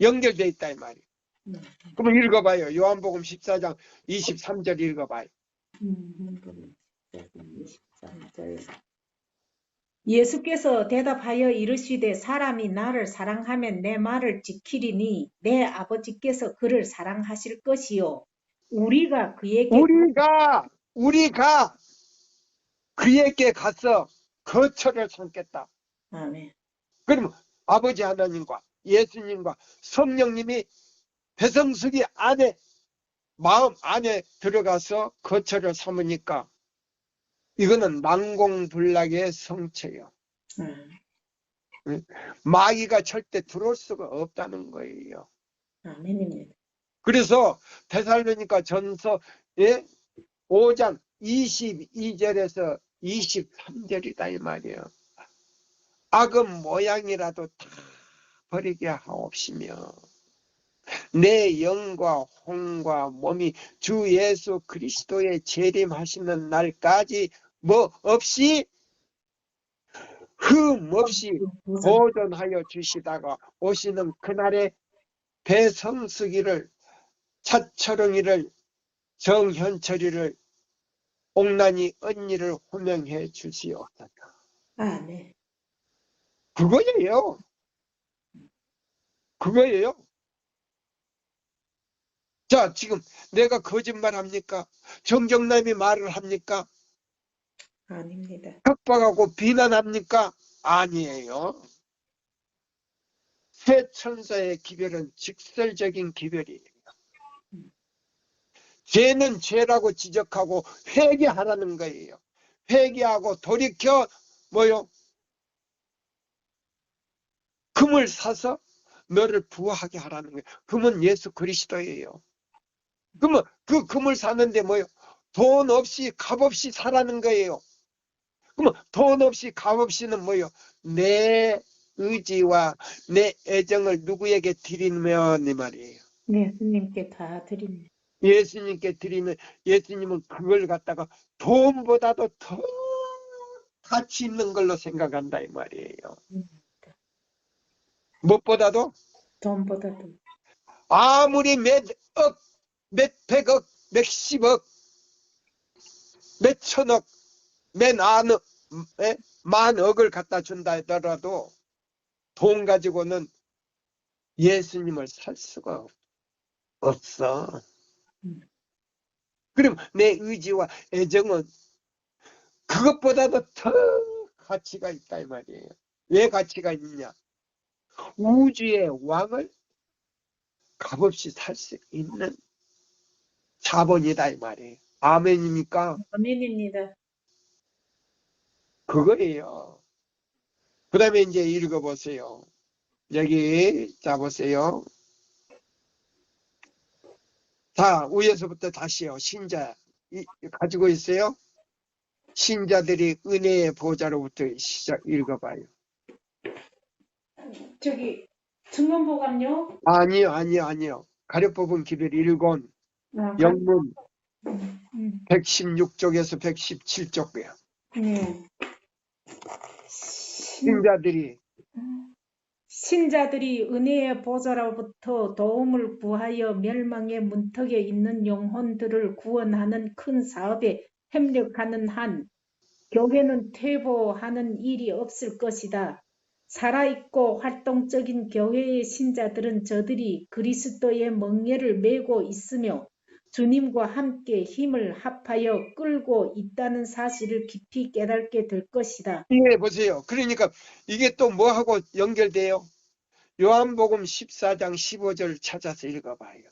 S1: 연결돼 있다 이 말이에요. 그러면 읽어봐요. 요한복음 14장 23절 읽어봐요.
S2: 23절. 예수께서 대답하여 이르시되 사람이 나를 사랑하면 내 말을 지키리니 내 아버지께서 그를 사랑하실 것이요 우리가 그에게
S1: 우리가 그에게 가서 거처를 삼겠다.
S2: 아멘.
S1: 그러면 아버지 하나님과 예수님과 성령님이 배성숙이 안에 마음 안에 들어가서 거처를 삼으니까 이거는 난공불락의 성체예요. 마귀가 절대 들어올 수가 없다는 거예요.
S2: 아멘입니다.
S1: 그래서 데살로니가 전서의 5장 22절에서 23절이다 이 말이에요. 악은 모양이라도 다 버리게 하옵시며 내 영과 혼과 몸이 주 예수 그리스도의 재림하시는 날까지 뭐 없이 흠 없이 보존하여 주시다가 오시는 그날에 배성수기를 차철응이를 정현철이를 옥난이 언니를 호명해 주시옵소서.
S2: 아멘.
S1: 그거예요. 그거예요. 자, 지금 내가 거짓말 합니까? 정정남이 말을 합니까?
S2: 아닙니다.
S1: 협박하고 비난합니까? 아니에요. 새 천사의 기별은 직설적인 기별이에요. 죄는 죄라고 지적하고 회개하라는 거예요. 회개하고 돌이켜 뭐요? 금을 사서 너를 부하게 하라는 거예요. 금은 예수 그리스도예요. 그러면 그 금을 사는데 뭐요? 돈 없이 값 없이 사라는 거예요. 그러면 돈 없이 값 없이는 뭐요? 내 의지와 내 애정을 누구에게 드리면 이 말이에요.
S2: 예수님께 다 드립니다.
S1: 예수님께 드리면 예수님은 그걸 갖다가 돈보다도 더 가치 있는 걸로 생각한다 이 말이에요. 무엇보다도
S2: 돈보다도.
S1: 아무리 몇 억, 몇 백억, 몇십억, 몇 천억, 만억을 갖다 준다 하더라도 돈 가지고는 예수님을 살 수가 없어. 그럼 내 의지와 애정은 그것보다도 더 가치가 있다 이 말이에요. 왜 가치가 있느냐? 우주의 왕을 값없이 살 수 있는 자본이다 이 말이에요. 아멘입니까?
S2: 아멘입니다.
S1: 그거예요. 그 다음에 이제 읽어보세요. 여기 자 보세요. 자, 위에서부터 다시요. 신자 가지고 있어요. 신자들이 은혜의 보좌로부터 시작 읽어봐요.
S2: 저기 증언보감요?
S1: 아니요. 가려 뽑은 기별 1권 영문 116쪽에서 117쪽이야.
S2: 네. 신자들이 은혜의 보좌로부터 도움을 구하여 멸망의 문턱에 있는 영혼들을 구원하는 큰 사업에 협력하는 한 교회는 퇴보하는 일이 없을 것이다. 살아있고 활동적인 교회의 신자들은 저들이 그리스도의 멍에를 메고 있으며 주님과 함께 힘을 합하여 끌고 있다는 사실을 깊이 깨닫게 될 것이다.
S1: 예, 보세요. 그러니까 이게 또 뭐하고 연결돼요? 요한복음 14장 15절 찾아서 읽어봐요.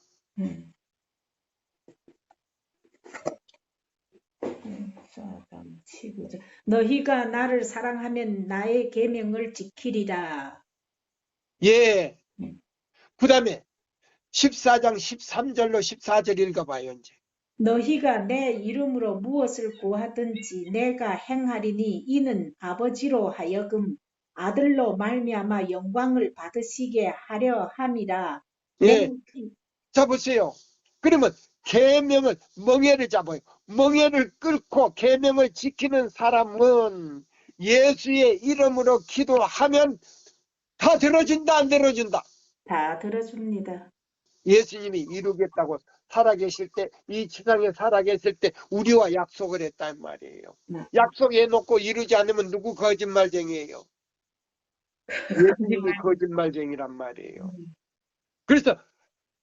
S2: 14장 15절. 너희가 나를 사랑하면 나의 계명을 지키리라.
S1: 예. 그 다음에 14장 13절로 14절 읽어봐요. 이제.
S2: 너희가 내 이름으로 무엇을 구하든지 내가 행하리니 이는 아버지로 하여금 아들로 말미암아 영광을 받으시게 하려 함이라.
S1: 예. 자 보세요. 그러면 계명을 멍에를 잡아요. 멍에를 끌고 계명을 지키는 사람은 예수의 이름으로 기도하면 다 들어준다 안 들어준다?
S2: 다 들어줍니다.
S1: 예수님이 이루겠다고 살아계실 때, 이 세상에 살아계실 때 우리와 약속을 했단 말이에요. 약속해놓고 이루지 않으면 누구 거짓말쟁이에요? 예수님이 거짓말쟁이란 말이에요. 그래서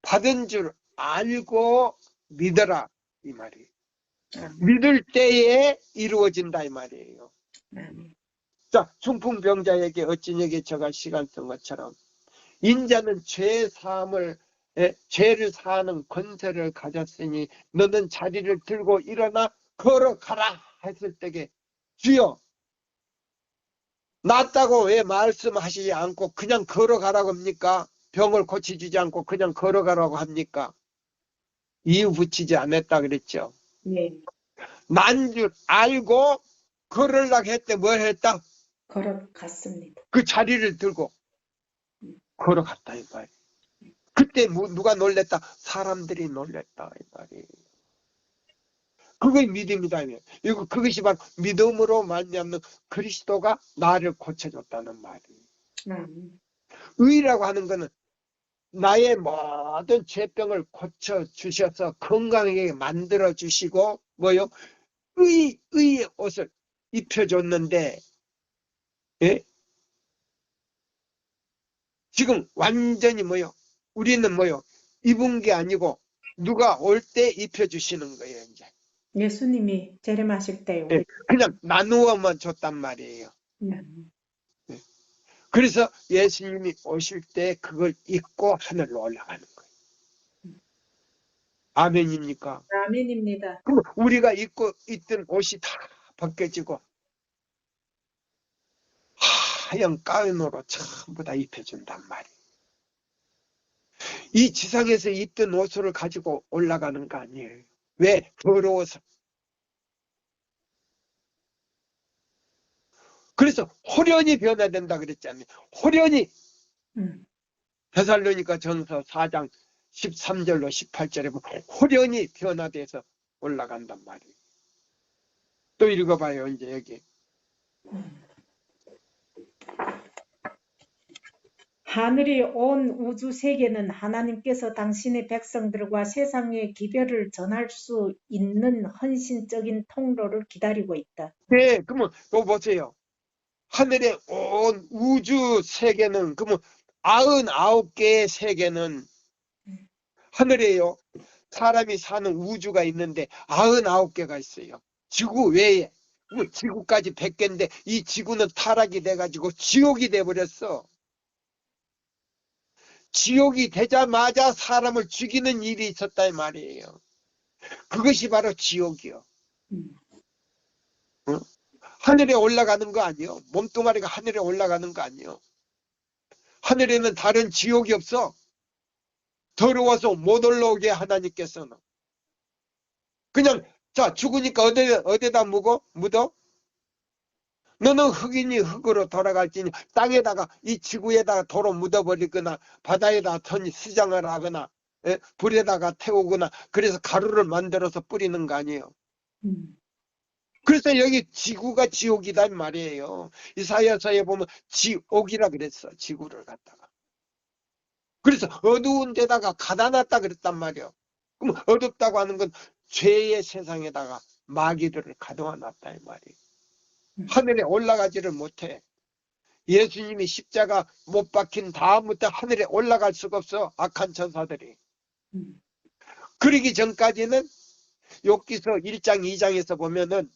S1: 받은 줄 알고 믿어라 이 말이에요. 믿을 때에 이루어진다 이 말이에요. 자, 중풍병자에게 어찌냐게 저가 시간 쓴 것처럼 인자는 죄를 사하는 권세를 가졌으니 너는 자리를 들고 일어나 걸어가라 했을 때에 주여 낫다고 왜 말씀하시지 않고 그냥 걸어가라고 합니까? 병을 고쳐주지 않고 그냥 걸어가라고 합니까? 이유 붙이지 않았다 그랬죠.
S2: 네.
S1: 난 줄 알고 걸으려고 했대. 뭘 했다?
S2: 걸어갔습니다.
S1: 그 자리를 들고 걸어갔다 이 말이에요. 그때 누가 놀랬다? 사람들이 놀랬다 이 말이에요. 그게 믿음이다. 이거 그것이 바로 믿음으로 말미암는 그리스도가 나를 고쳐줬다는 말이에요. 의라고 하는 것은 나의 모든 죄병을 고쳐주셔서 건강하게 만들어주시고 뭐요? 의의 옷을 입혀줬는데 예? 지금 완전히 뭐요? 우리는 뭐요? 입은 게 아니고 누가 올 때 입혀주시는 거예요. 이제
S2: 예수님이 재림하실 때
S1: 예, 그냥 나누어만 줬단 말이에요. 예. 그래서 예수님이 오실 때 그걸 입고 하늘로 올라가는 거예요. 아멘입니까?
S2: 아멘입니다.
S1: 그럼 우리가 입고 있던 옷이 다 벗겨지고 하얀 가운으로 전부 다 입혀준단 말이에요. 이 지상에서 입던 옷을 가지고 올라가는 거 아니에요. 왜? 더러워서. 그래서 호련히 변화된다 그랬잖아요. 호련히. 데살로니가 전서 4장 13절로 18절에 보면 호련히 변화돼서 올라간단 말이에요. 또 읽어봐요. 이제 여기.
S2: 하늘이 온 우주 세계는 하나님께서 당신의 백성들과 세상의 기별을 전할 수 있는 헌신적인 통로를 기다리고 있다.
S1: 네, 그러면 또 보세요. 하늘의 온 우주 세계는 그러면 99개의 세계는 하늘에요. 사람이 사는 우주가 있는데 99개가 있어요. 지구 외에. 지구까지 100개인데 이 지구는 타락이 돼가지고 지옥이 돼버렸어. 지옥이 되자마자 사람을 죽이는 일이 있었다 이 말이에요. 그것이 바로 지옥이요. 어? 하늘에 올라가는 거 아니요. 몸뚱아리가 하늘에 올라가는 거 아니요. 하늘에는 다른 지옥이 없어. 더러워서 못 올라오게 하나님께서는. 그냥 자 죽으니까 어디다 묻어? 너는 흙이니 흙으로 돌아갈지니 땅에다가 이 지구에다가 도로 묻어버리거나 바다에다가 수장을 하거나 불에다가 태우거나 그래서 가루를 만들어서 뿌리는 거 아니에요. 그래서 여기 지구가 지옥이다 말이에요. 이사야서에 보면 지옥이라 그랬어. 지구를 갖다가. 그래서 어두운 데다가 가다 놨다 그랬단 말이에요. 그럼 어둡다고 하는 건 죄의 세상에다가 마귀들을 가둬 놨다 이 말이에요. 하늘에 올라가지를 못해. 예수님이 십자가 못 박힌 다음부터 하늘에 올라갈 수가 없어. 악한 천사들이. 그러기 전까지는 욥기서 1장 2장에서 보면은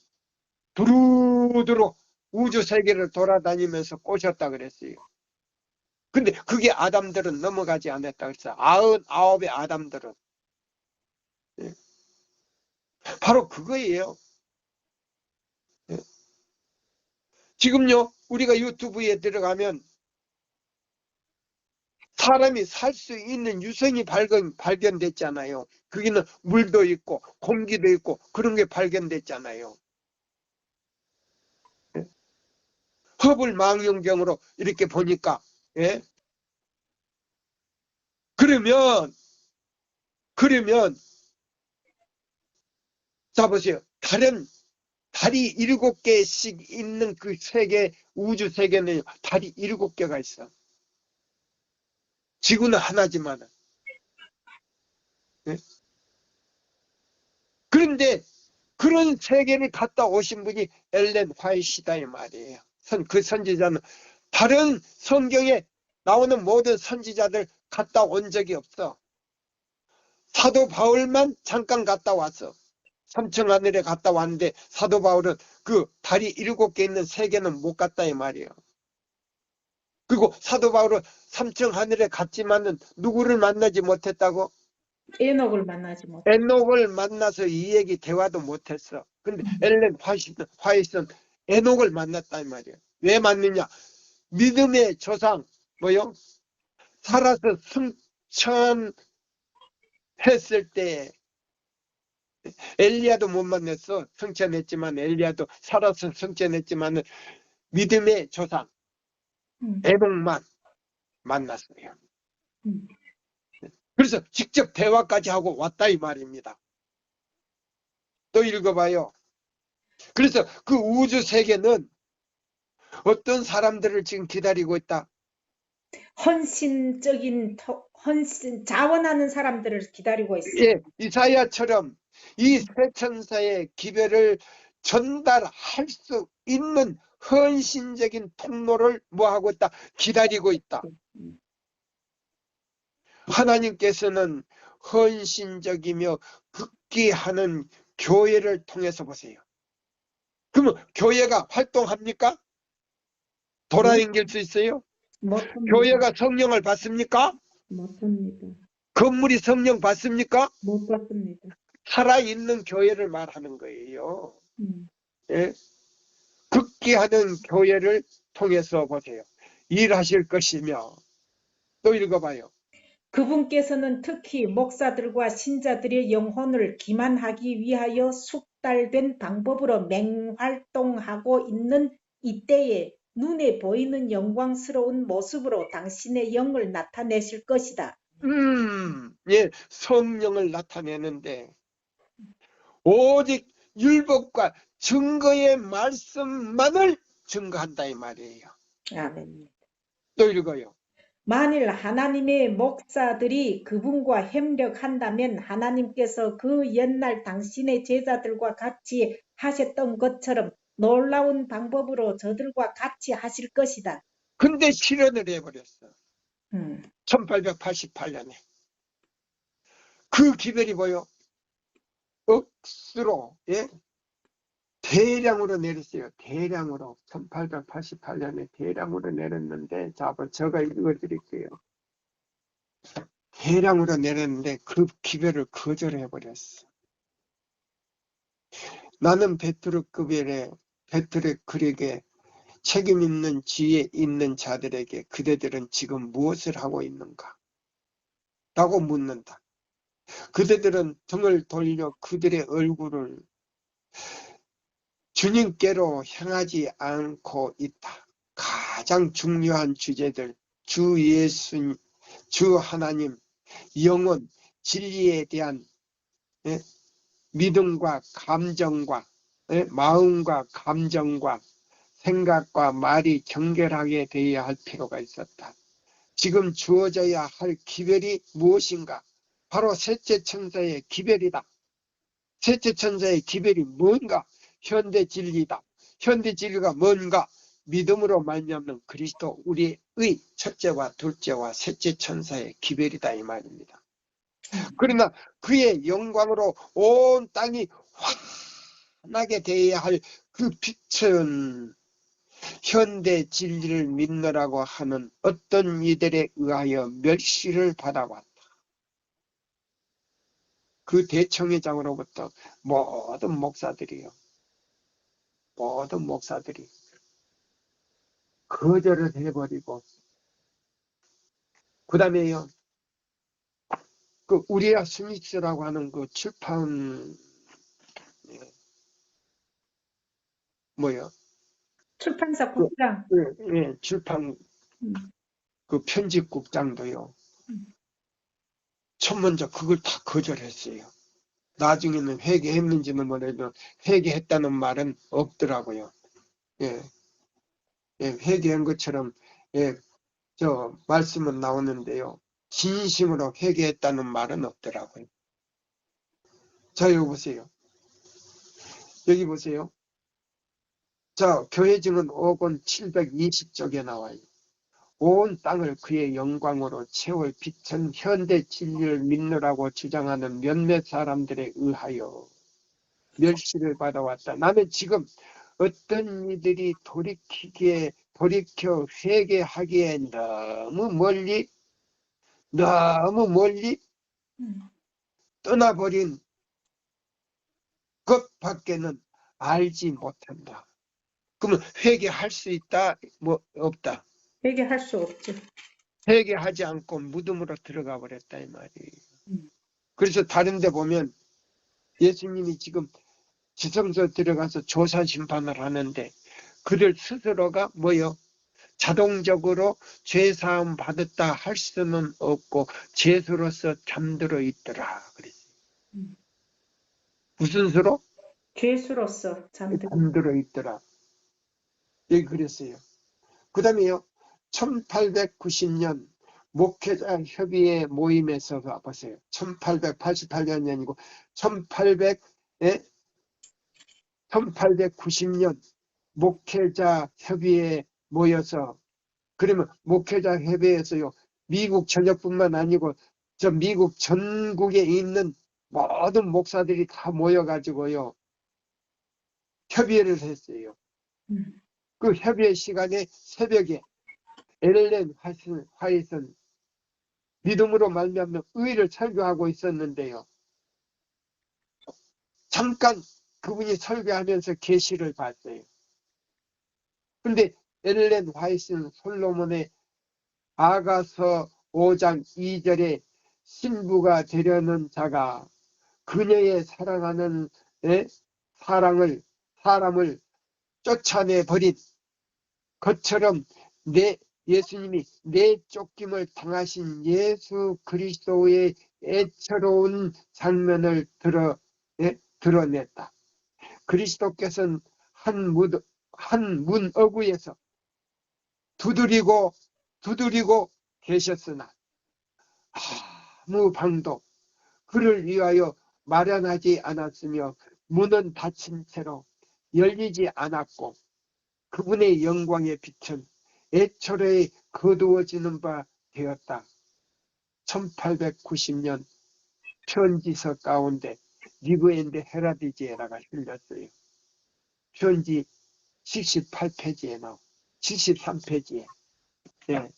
S1: 두루두루 우주 세계를 돌아다니면서 꼬셨다 그랬어요. 근데 그게 아담들은 넘어가지 않았다 그랬어요. 99의 아담들은. 바로 그거예요. 지금요 우리가 유튜브에 들어가면 사람이 살 수 있는 유성이 발견됐잖아요. 거기는 물도 있고 공기도 있고 그런 게 발견됐잖아요. 허블 망원경으로 이렇게 보니까 그러면 자 보세요. 달이 7개씩 있는 그 세계 우주 세계는 달이 7개가 있어. 지구는 하나지만. 그런데 그런 세계를 갔다 오신 분이 엘렌 화이트이다 이 말이에요. 그 선지자는 다른 성경에 나오는 모든 선지자들 갔다 온 적이 없어. 사도 바울만 잠깐 갔다 왔어. 삼층 하늘에 갔다 왔는데 사도 바울은 그 달이 7개 있는 세계는 못 갔다 이 말이에요. 그리고 사도 바울은 삼층 하늘에 갔지만은 누구를 만나지 못했다고?
S2: 에녹을 만나지 못했다.
S1: 에녹을 만나서 이 얘기 대화도 못했어. 근데 엘렌 화이트는 에녹을 만났다 이 말이에요. 왜 만느냐? 믿음의 조상 뭐요? 살아서 승천했을 때 엘리야도 못 만났어. 승천했지만 엘리야도 살아서 승천했지만 믿음의 조상 에녹만 만났어요. 그래서 직접 대화까지 하고 왔다 이 말입니다. 또 읽어봐요. 그래서 그 우주 세계는 어떤 사람들을 지금 기다리고 있다.
S2: 자원하는 사람들을 기다리고 있어.
S1: 예, 이사야처럼 이 새 천사의 기별을 전달할 수 있는 헌신적인 통로를 뭐하고 있다? 기다리고 있다. 하나님께서는 헌신적이며 극기하는 교회를 통해서 보세요. 그러면 교회가 활동합니까? 돌아다닐 수 있어요?
S2: 못합니다.
S1: 교회가 성령을 받습니까?
S2: 못합니다.
S1: 건물이 성령 받습니까?
S2: 못 받습니다.
S1: 살아있는 교회를 말하는 거예요. 예? 극기하는 교회를 통해서 보세요. 일하실 것이며 또 읽어봐요.
S2: 그분께서는 특히 목사들과 신자들의 영혼을 기만하기 위하여 숙달된 방법으로 맹활동하고 있는 이때에 눈에 보이는 영광스러운 모습으로 당신의 영을 나타내실 것이다.
S1: 예, 성령을 나타내는데 오직 율법과 증거의 말씀만을 증거한다 이 말이에요.
S2: 아멘.
S1: 또 읽어요.
S2: 만일 하나님의 목사들이 그분과 협력한다면 하나님께서 그 옛날 당신의 제자들과 같이 하셨던 것처럼 놀라운 방법으로 저들과 같이 하실 것이다.
S1: 근데 실현을 해버렸어.
S2: 음,
S1: 1888년에. 그 기별이 뭐요? 억수로, 예? 대량으로 내렸어요. 대량으로. 1888년에 대량으로 내렸는데, 자, 제가 읽어드릴게요. 대량으로 내렸는데 그 기별을 거절해버렸어. 나는 베트르급에게 책임 있는 지혜 있는 자들에게 그대들은 지금 무엇을 하고 있는가? 라고 묻는다. 그대들은 등을 돌려 그들의 얼굴을 주님께로 향하지 않고 있다. 가장 중요한 주제들, 주 예수, 주 하나님, 영혼, 진리에 대한 믿음과 감정과 마음과 감정과 생각과 말이 정결하게 되어야 할 필요가 있었다. 지금 주어져야 할 기별이 무엇인가? 바로 셋째 천사의 기별이다. 셋째 천사의 기별이 뭔가? 현대 진리다. 현대 진리가 뭔가? 믿음으로 말미암는 그리스도 우리의 첫째와 둘째와 셋째 천사의 기별이다 이 말입니다. 그러나 그의 영광으로 온 땅이 환하게 되어야 할 그 빛은 현대 진리를 믿느라고 하는 어떤 이들에 의하여 멸시를 받아왔다. 그 대청회장으로부터 모든 목사들이 거절을 해버리고, 그 다음에요, 그 우리아 스미스라고 하는 그 출판, 뭐요?
S2: 출판사 국장.
S1: 출판
S2: 음,
S1: 그 편집국장도요. 첫 먼저 그걸 다 거절했어요. 나중에는 회개했는지는 모르겠지만 회개했다는 말은 없더라고요. 예, 회개한 것처럼 저 말씀은 나오는데요. 진심으로 회개했다는 말은 없더라고요. 자, 여기 보세요. 여기 보세요. 자, 교회증은 5권 720쪽에 나와요. 온 땅을 그의 영광으로 채울 빛은 현대 진리를 믿느라고 주장하는 몇몇 사람들에 의하여 멸시를 받아왔다. 나는 지금 어떤 이들이 돌이켜 회개하기에 너무 멀리 떠나버린 것밖에는 알지 못한다. 그러면 회개할 수 있다? 뭐 없다.
S2: 회개할 수 없죠.
S1: 회개하지 않고 무덤으로 들어가 버렸다 이 말이에요.
S2: 음.
S1: 그래서 다른 데 보면 예수님이 지금 지성소 들어가서 조사 심판을 하는데 그들 스스로가 뭐요? 자동적으로 죄사함 받았다 할 수는 없고 죄수로서 잠들어 있더라 그랬어요. 무슨 수로?
S2: 죄수로서
S1: 잠들어 있더라. 여기 그랬어요. 그 다음에요. 1890년 목회자 협의회 모임에서 보세요. 1888년이 1890년 목회자 협의회에 모여서, 그러면 목회자 협의회에서요, 미국 전역뿐만 아니고 저 미국 전국에 있는 모든 목사들이 다 모여가지고요 협의회를 했어요. 그 협의회 시간에 새벽에 엘렌 화이트는 믿음으로 말미암는 의를 설교하고 있었는데요. 잠깐 그분이 설교하면서 계시를 봤어요. 근데 엘렌 화이트는 솔로몬의 아가서 5장 2절에 신부가 되려는 자가 그녀의 사랑하는 사람을 쫓아내 버린 것처럼 예수님이 내쫓김을 당하신 예수 그리스도의 애처로운 장면을 드러냈다. 그리스도께서는 한 문어구에서 두드리고 계셨으나 아무 방도 그를 위하여 마련하지 않았으며 문은 닫힌 채로 열리지 않았고 그분의 영광의 빛은 애초에 거두어지는 바 되었다. 1890년 편지서 가운데 리브 앤드 헤라디지에다가 실렸어요. 편지 78페이지에 나오 73페이지에. 네.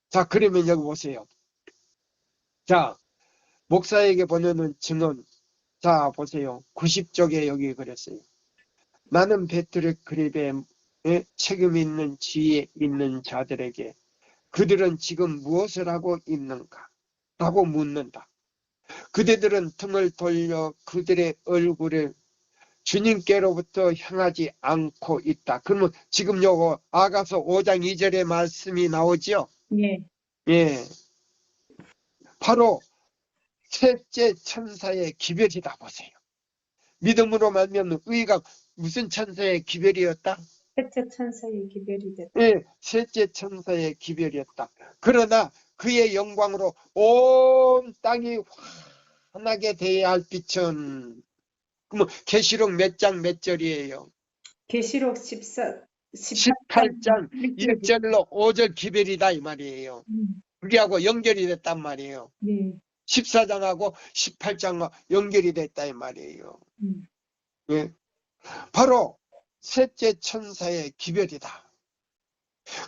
S1: 자, 그러면 여기 보세요. 자, 목사에게 보내는 증언. 자, 보세요. 90쪽에 여기 그랬어요. 나는 배틀의 그립에 책임 있는 지혜 있는 자들에게 그들은 지금 무엇을 하고 있는가? 라고 묻는다. 그대들은 등을 돌려 그들의 얼굴을 주님께로부터 향하지 않고 있다. 그러면 지금 요거 아가서 5장 2절의 말씀이 나오죠?
S2: 예.
S1: 예. 바로 셋째 천사의 기별이다 보세요. 믿음으로 말미암는 의가 무슨 천사의 기별이었다?
S2: 셋째 천사의 기별이 됐다.
S1: 예, 셋째 천사의 기별이었다. 그러나 그의 영광으로 온 땅이 환하게 되어야 할 빛은 그러면 계시록 몇 장 몇 절이에요?
S2: 계시록
S1: 18장 1절로 5절 기별이다 이 말이에요. 우리하고 연결이 됐단 말이에요.
S2: 네.
S1: 14장하고 18장과 연결이 됐다 이 말이에요. 예. 바로 셋째 천사의 기별이다.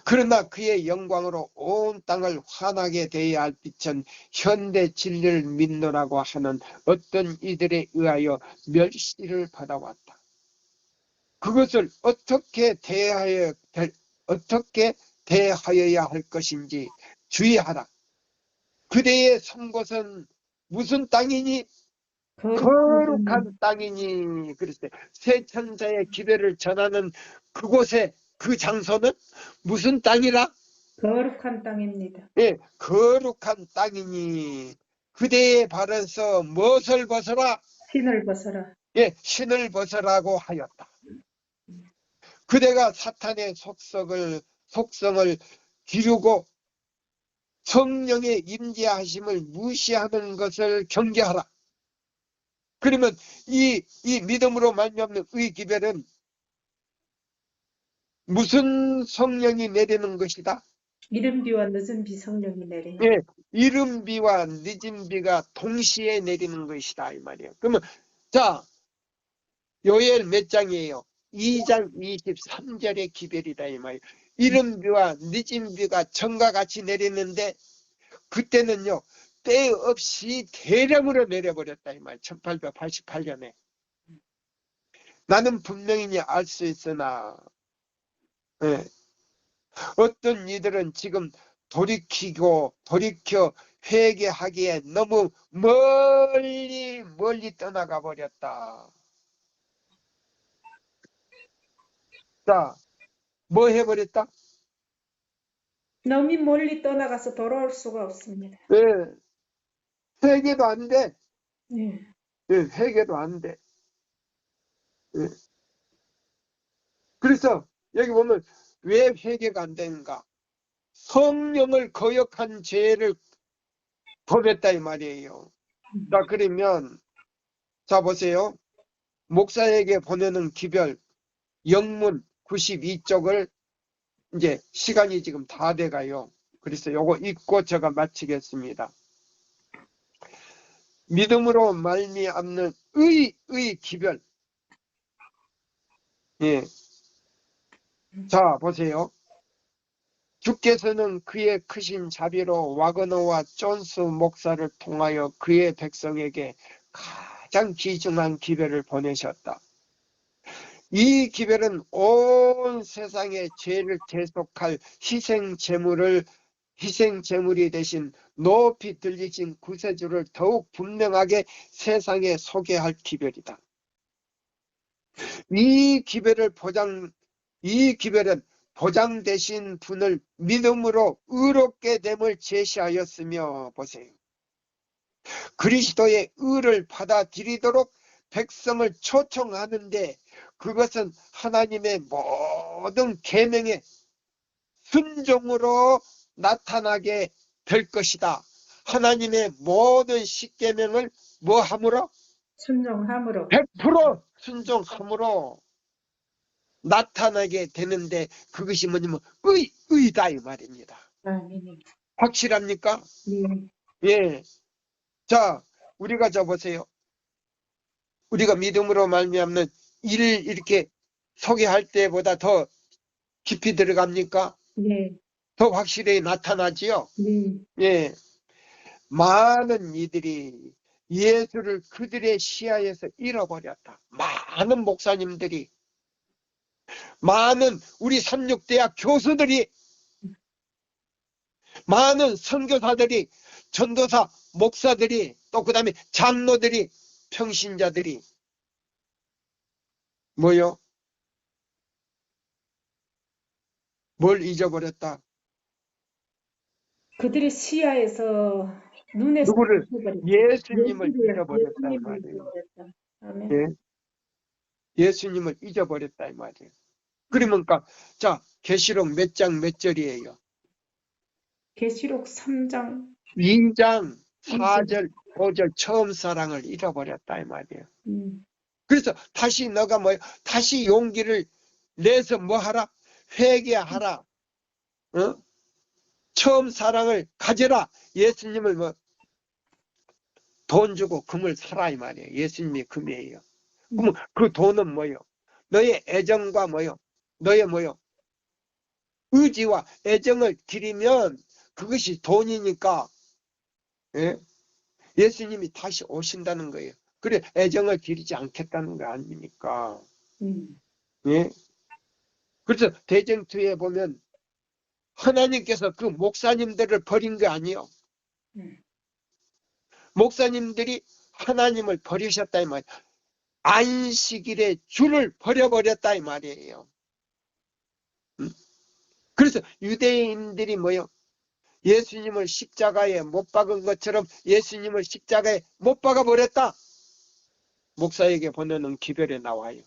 S1: 그러나 그의 영광으로 온 땅을 환하게 되어야 할 빛은 현대 진리를 믿노라고 하는 어떤 이들에 의하여 멸시를 받아왔다. 그것을 어떻게 대하여야 할 것인지 주의하라. 그대의 선 곳은 무슨 땅이니? 거룩한 땅이니. 그랬어요. 새 천사의 기별을 전하는 그곳에 그 장소는 무슨 땅이라?
S2: 거룩한 땅입니다.
S1: 예, 거룩한 땅이니. 그대의 발에서 무엇을 벗어라?
S2: 신을 벗어라.
S1: 예, 신을 벗어라고 하였다. 그대가 사탄의 속성을 기르고 성령의 임재하심을 무시하는 것을 경계하라. 그러면 이 믿음으로 말미암는 의 기별은 무슨 성령이 내리는 것이다?
S2: 이른 비와 늦은 비 성령이 내리는.
S1: 예, 이른 비와 늦은 비가 동시에 내리는 것이다 이 말이에요. 그러면 자, 요엘 몇 장이에요? 2장 23절의 기별이다 이 말이에요. 이른 비와 늦은 비가 전과 같이 내리는데 그때는요 때 없이 대량으로 내려버렸다 이 말이에요. 1888년에. 나는 분명히 알 수 있으나 예, 어떤 이들은 지금 돌이켜 회개하기에 너무 멀리 떠나가 버렸다. 자, 뭐 해버렸다?
S2: 너무 멀리 떠나가서 돌아올 수가 없습니다.
S1: 예, 회개도 안 돼.
S2: 네.
S1: 예, 회개도 안 돼. 예. 그래서 여기 보면 왜 회개가 안 되는가? 성령을 거역한 죄를 범했다 이 말이에요. 자, 그러면 자 보세요. 목사에게 보내는 기별 영문 92쪽을 이제 시간이 지금 다 돼가요. 그래서 요거 읽고 제가 마치겠습니다. 믿음으로 말미암는 의 기별. 예. 자 보세요. 주께서는 그의 크신 자비로 와그너와 존스 목사를 통하여 그의 백성에게 가장 귀중한 기별을 보내셨다. 이 기별은 온 세상의 죄를 대속할 희생 제물이 대신 높이 들리신 구세주를 더욱 분명하게 세상에 소개할 기별이다. 이 기별은 보장되신 분을 믿음으로 의롭게 됨을 제시하였으며, 보세요. 그리스도의 의를 받아들이도록 백성을 초청하는데, 그것은 하나님의 모든 계명의 순종으로 나타나게 될 것이다. 하나님의 모든 십계명을 뭐함으로?
S2: 순종함으로.
S1: 100% 순종함으로 나타나게 되는데, 그것이 뭐냐면 의다 이 말입니다.
S2: 아멘.
S1: 확실합니까?
S2: 네.
S1: 예. 자, 우리가 보세요. 우리가 믿음으로 말미암는 일을 이렇게 소개할 때보다 더 깊이 들어갑니까?
S2: 네.
S1: 더 확실히 나타나지요?
S2: 네.
S1: 예. 많은 이들이 예수를 그들의 시야에서 잃어버렸다. 많은 목사님들이, 많은 우리 삼육대학 교수들이, 많은 선교사들이, 전도사, 목사들이, 또 그 다음에 장로들이, 평신자들이 뭐요? 뭘 잊어버렸다?
S2: 그들의 시야에서 눈에서
S1: 누구를?
S2: 잊어버렸다.
S1: 예수님을 잊어버렸다 이
S2: 예수님을
S1: 말이에요.
S2: 잊어버렸다. 아멘.
S1: 예? 예수님을 잊어버렸다 이 말이에요. 그러니까 자, 계시록 몇 장 몇 절이에요?
S2: 계시록 3장
S1: 2장 4절 5절 처음 사랑을 잃어버렸다 이 말이에요. 그래서 다시 너가 다시 용기를 내서 뭐 하라? 회개하라. 어? 처음 사랑을 가져라. 예수님을 돈 주고 금을 사라 이 말이에요. 예수님이 금이에요. 그러면 그 돈은 뭐요? 너의 애정과 너의 의지와 애정을 기리면 그것이 돈이니까, 예? 예수님이 다시 오신다는 거예요. 그래 애정을 기리지 않겠다는 거 아닙니까? 예? 그래서 대쟁투에 보면 하나님께서 그 목사님들을 버린 게 아니에요. 목사님들이 하나님을 버리셨다 이 말이에요. 안식일의 주를 버려버렸다 이 말이에요. 그래서 유대인들이 예수님을 십자가에 못 박은 것처럼 예수님을 십자가에 못 박아버렸다. 목사에게 보내는 기별에 나와요.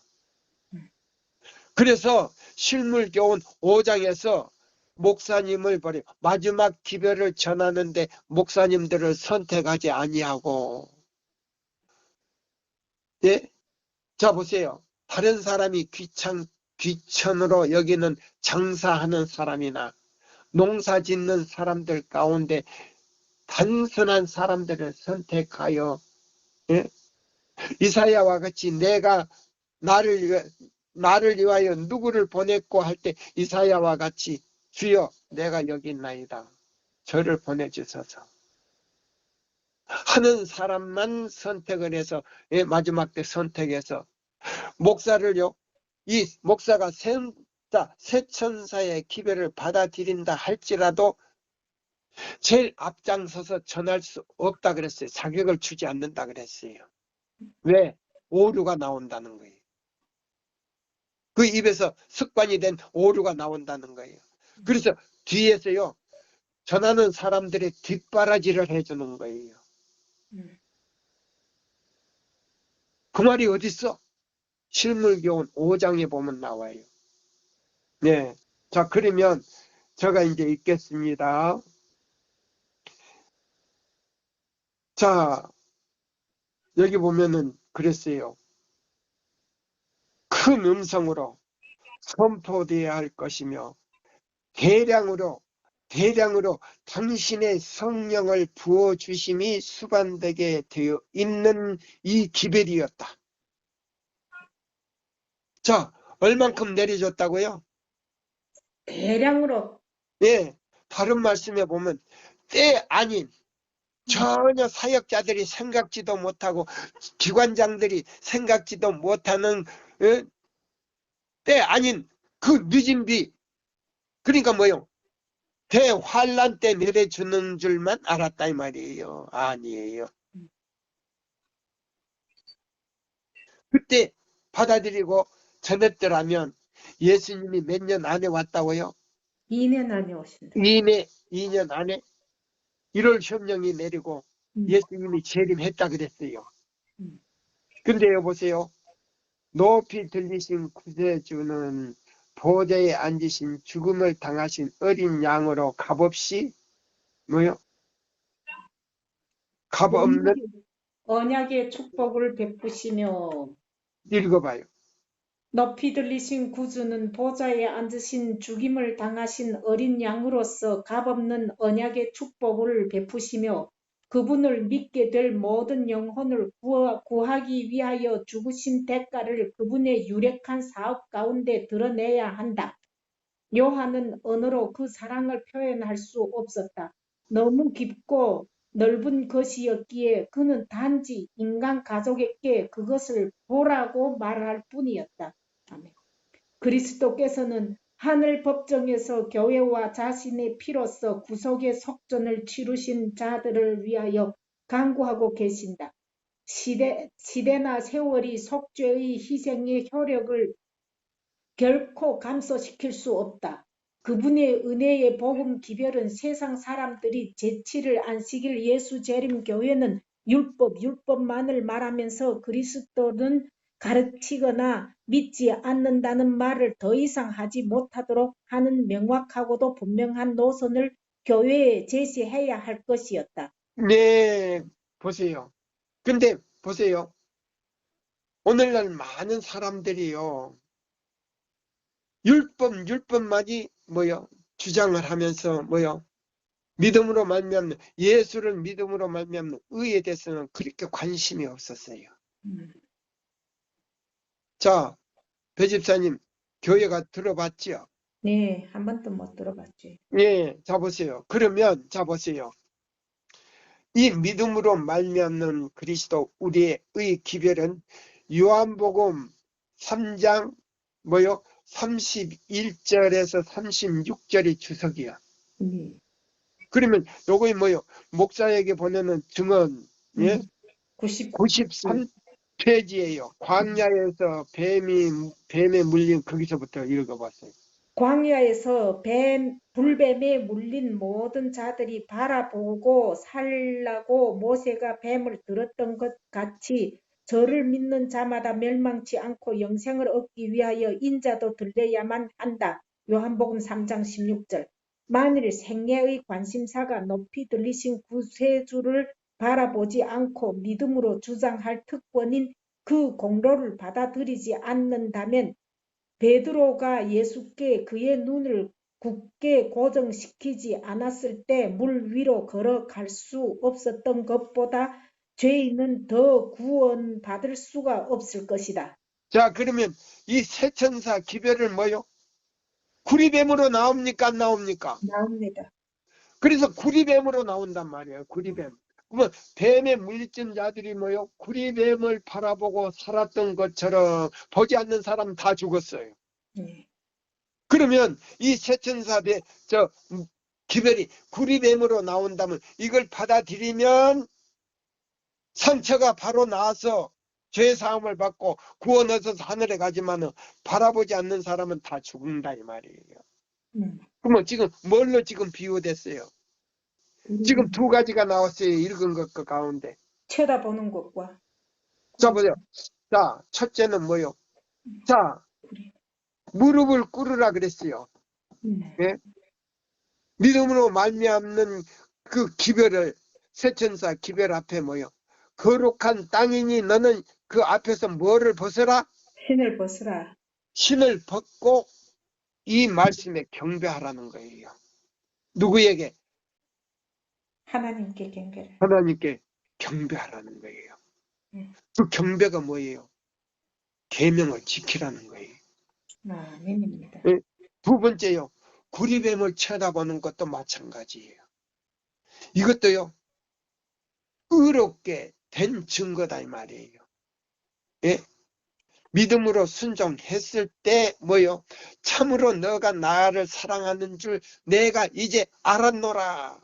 S1: 그래서 실물교훈 5장에서 목사님을 버려 마지막 기별을 전하는데 목사님들을 선택하지 아니하고, 예? 자 보세요. 다른 사람이 귀천으로 여기는 장사하는 사람이나 농사 짓는 사람들 가운데 단순한 사람들을 선택하여, 예? 이사야와 같이 내가 나를 위하여 누구를 보냈고 할 때 이사야와 같이 주여 내가 여기 있나이다. 저를 보내주소서 하는 사람만 선택을 해서, 예, 마지막 때 선택해서 목사를요, 이 목사가 새천사의 기별을 받아들인다 할지라도 제일 앞장서서 전할 수 없다 그랬어요. 자격을 주지 않는다 그랬어요. 왜? 오류가 나온다는 거예요. 그 입에서 습관이 된 오류가 나온다는 거예요. 그래서 뒤에서요 전하는 사람들의 뒷바라지를 해주는 거예요. 그 말이 어디 있어? 실물교훈 5장에 보면 나와요. 네. 자, 그러면 제가 이제 읽겠습니다. 자, 여기 보면은 그랬어요. 큰 음성으로 선포되어야 할 것이며 대량으로 당신의 성령을 부어주심이 수반되게 되어 있는 이 기별이었다. 자, 얼만큼 내려줬다고요?
S2: 대량으로.
S1: 예, 다른 말씀에 보면 때 아닌 전혀 사역자들이 생각지도 못하고 기관장들이 생각지도 못하는 때 아닌 그 늦은 비, 그러니까 뭐요? 대환란 때 내려주는 줄만 알았다 이 말이에요. 아니에요. 그때 받아들이고 전했더라면 예수님이 몇 년 안에 왔다고요?
S2: 2년 안에 오신다.
S1: 2년 안에 1월 현령이 내리고 예수님이 재림했다 그랬어요. 근데 여보세요. 높이 들리신 구세주는 보좌에 앉으신 죽음을 당하신 어린 양으로 값없이 뭐요? 값없는
S2: 언약의 축복을 베푸시며
S1: 읽어봐요.
S2: 높이 들리신 구주는 보좌에 앉으신 죽임을 당하신 어린 양으로서 값없는 언약의 축복을 베푸시며 그분을 믿게 될 모든 영혼을 구하기 위하여 죽으신 대가를 그분의 유력한 사업 가운데 드러내야 한다. 요한은 언어로 그 사랑을 표현할 수 없었다. 너무 깊고 넓은 것이었기에 그는 단지 인간 가족에게 그것을 보라고 말할 뿐이었다. 아멘. 그리스도께서는 하늘 법정에서 교회와 자신의 피로써 구속의 속전을 치르신 자들을 위하여 간구하고 계신다. 시대나 세월이 속죄의 희생의 효력을 결코 감소시킬 수 없다. 그분의 은혜의 복음 기별은 세상 사람들이 제7일 안식일 예수 재림 교회는 율법만을 말하면서 그리스도는 가르치거나 믿지 않는다는 말을 더 이상 하지 못하도록 하는 명확하고도 분명한 노선을 교회에 제시해야 할 것이었다.
S1: 네, 보세요. 근데 보세요. 오늘날 많은 사람들이요. 율법만이 뭐요? 주장을 하면서 뭐요? 믿음으로 말미암는 예수를 믿음으로 말미암는 의에 대해서는 그렇게 관심이 없었어요. 자, 배 집사님 교회가 들어봤죠?
S2: 네, 한 번도 못 들어봤지.
S1: 예, 자 보세요. 그러면 자 보세요. 이 믿음으로 말미암는 그리스도 우리의 의 기별은 요한복음 3장 뭐요? 31절에서 36절이 주석이야. 그러면 요거 뭐요? 목사에게 보내는 증언 예? 93페이지예요. 광야에서 뱀에 물린 거기서부터 읽어봤어요.
S2: 광야에서 불뱀에 물린 모든 자들이 바라보고 살라고 모세가 뱀을 들었던 것 같이 저를 믿는 자마다 멸망치 않고 영생을 얻기 위하여 인자도 들려야만 한다. 요한복음 3장 16절. 만일 생애의 관심사가 높이 들리신 구세주를 바라보지 않고 믿음으로 주장할 특권인 그 공로를 받아들이지 않는다면 베드로가 예수께 그의 눈을 굳게 고정시키지 않았을 때 물 위로 걸어갈 수 없었던 것보다 죄인은 더 구원받을 수가 없을 것이다.
S1: 자, 그러면 이 세천사 기별을 뭐요? 구리뱀으로 나옵니까? 안 나옵니까?
S2: 나옵니다.
S1: 그래서 구리뱀으로 나온단 말이에요. 구리뱀. 그러면 뱀에 물리친 자들이 뭐요? 구리뱀을 바라보고 살았던 것처럼 보지 않는 사람 다 죽었어요.
S2: 네.
S1: 그러면 이 세천사배 기별이 구리뱀으로 나온다면 이걸 받아들이면 상처가 바로 나와서 죄사함을 받고 구원 얻어서 하늘에 가지만은 바라보지 않는 사람은 다 죽는다 이 말이에요. 그러면 지금 뭘로 지금 비유됐어요? 지금 두 가지가 나왔어요. 읽은 것 가운데.
S2: 쳐다보는 것과.
S1: 자 보세요. 자, 첫째는 뭐요? 자, 무릎을 꿇으라 그랬어요. 예? 믿음으로 말미암는 그 기별을 세천사 기별 앞에 뭐요? 거룩한 땅이니 너는 그 앞에서 뭐를 벗어라?
S2: 신을 벗으라.
S1: 신을 벗고 이 말씀에 경배하라는 거예요. 누구에게?
S2: 하나님께 경배를.
S1: 하나님께 경배하라는 거예요. 그 경배가 뭐예요? 계명을 지키라는 거예요.
S2: 아멘입니다.
S1: 두 번째요. 구리뱀을 쳐다보는 것도 마찬가지예요. 이것도요. 의롭게 된 증거다 이 말이에요. 예? 믿음으로 순종했을 때 뭐요? 참으로 너가 나를 사랑하는 줄 내가 이제 알았노라.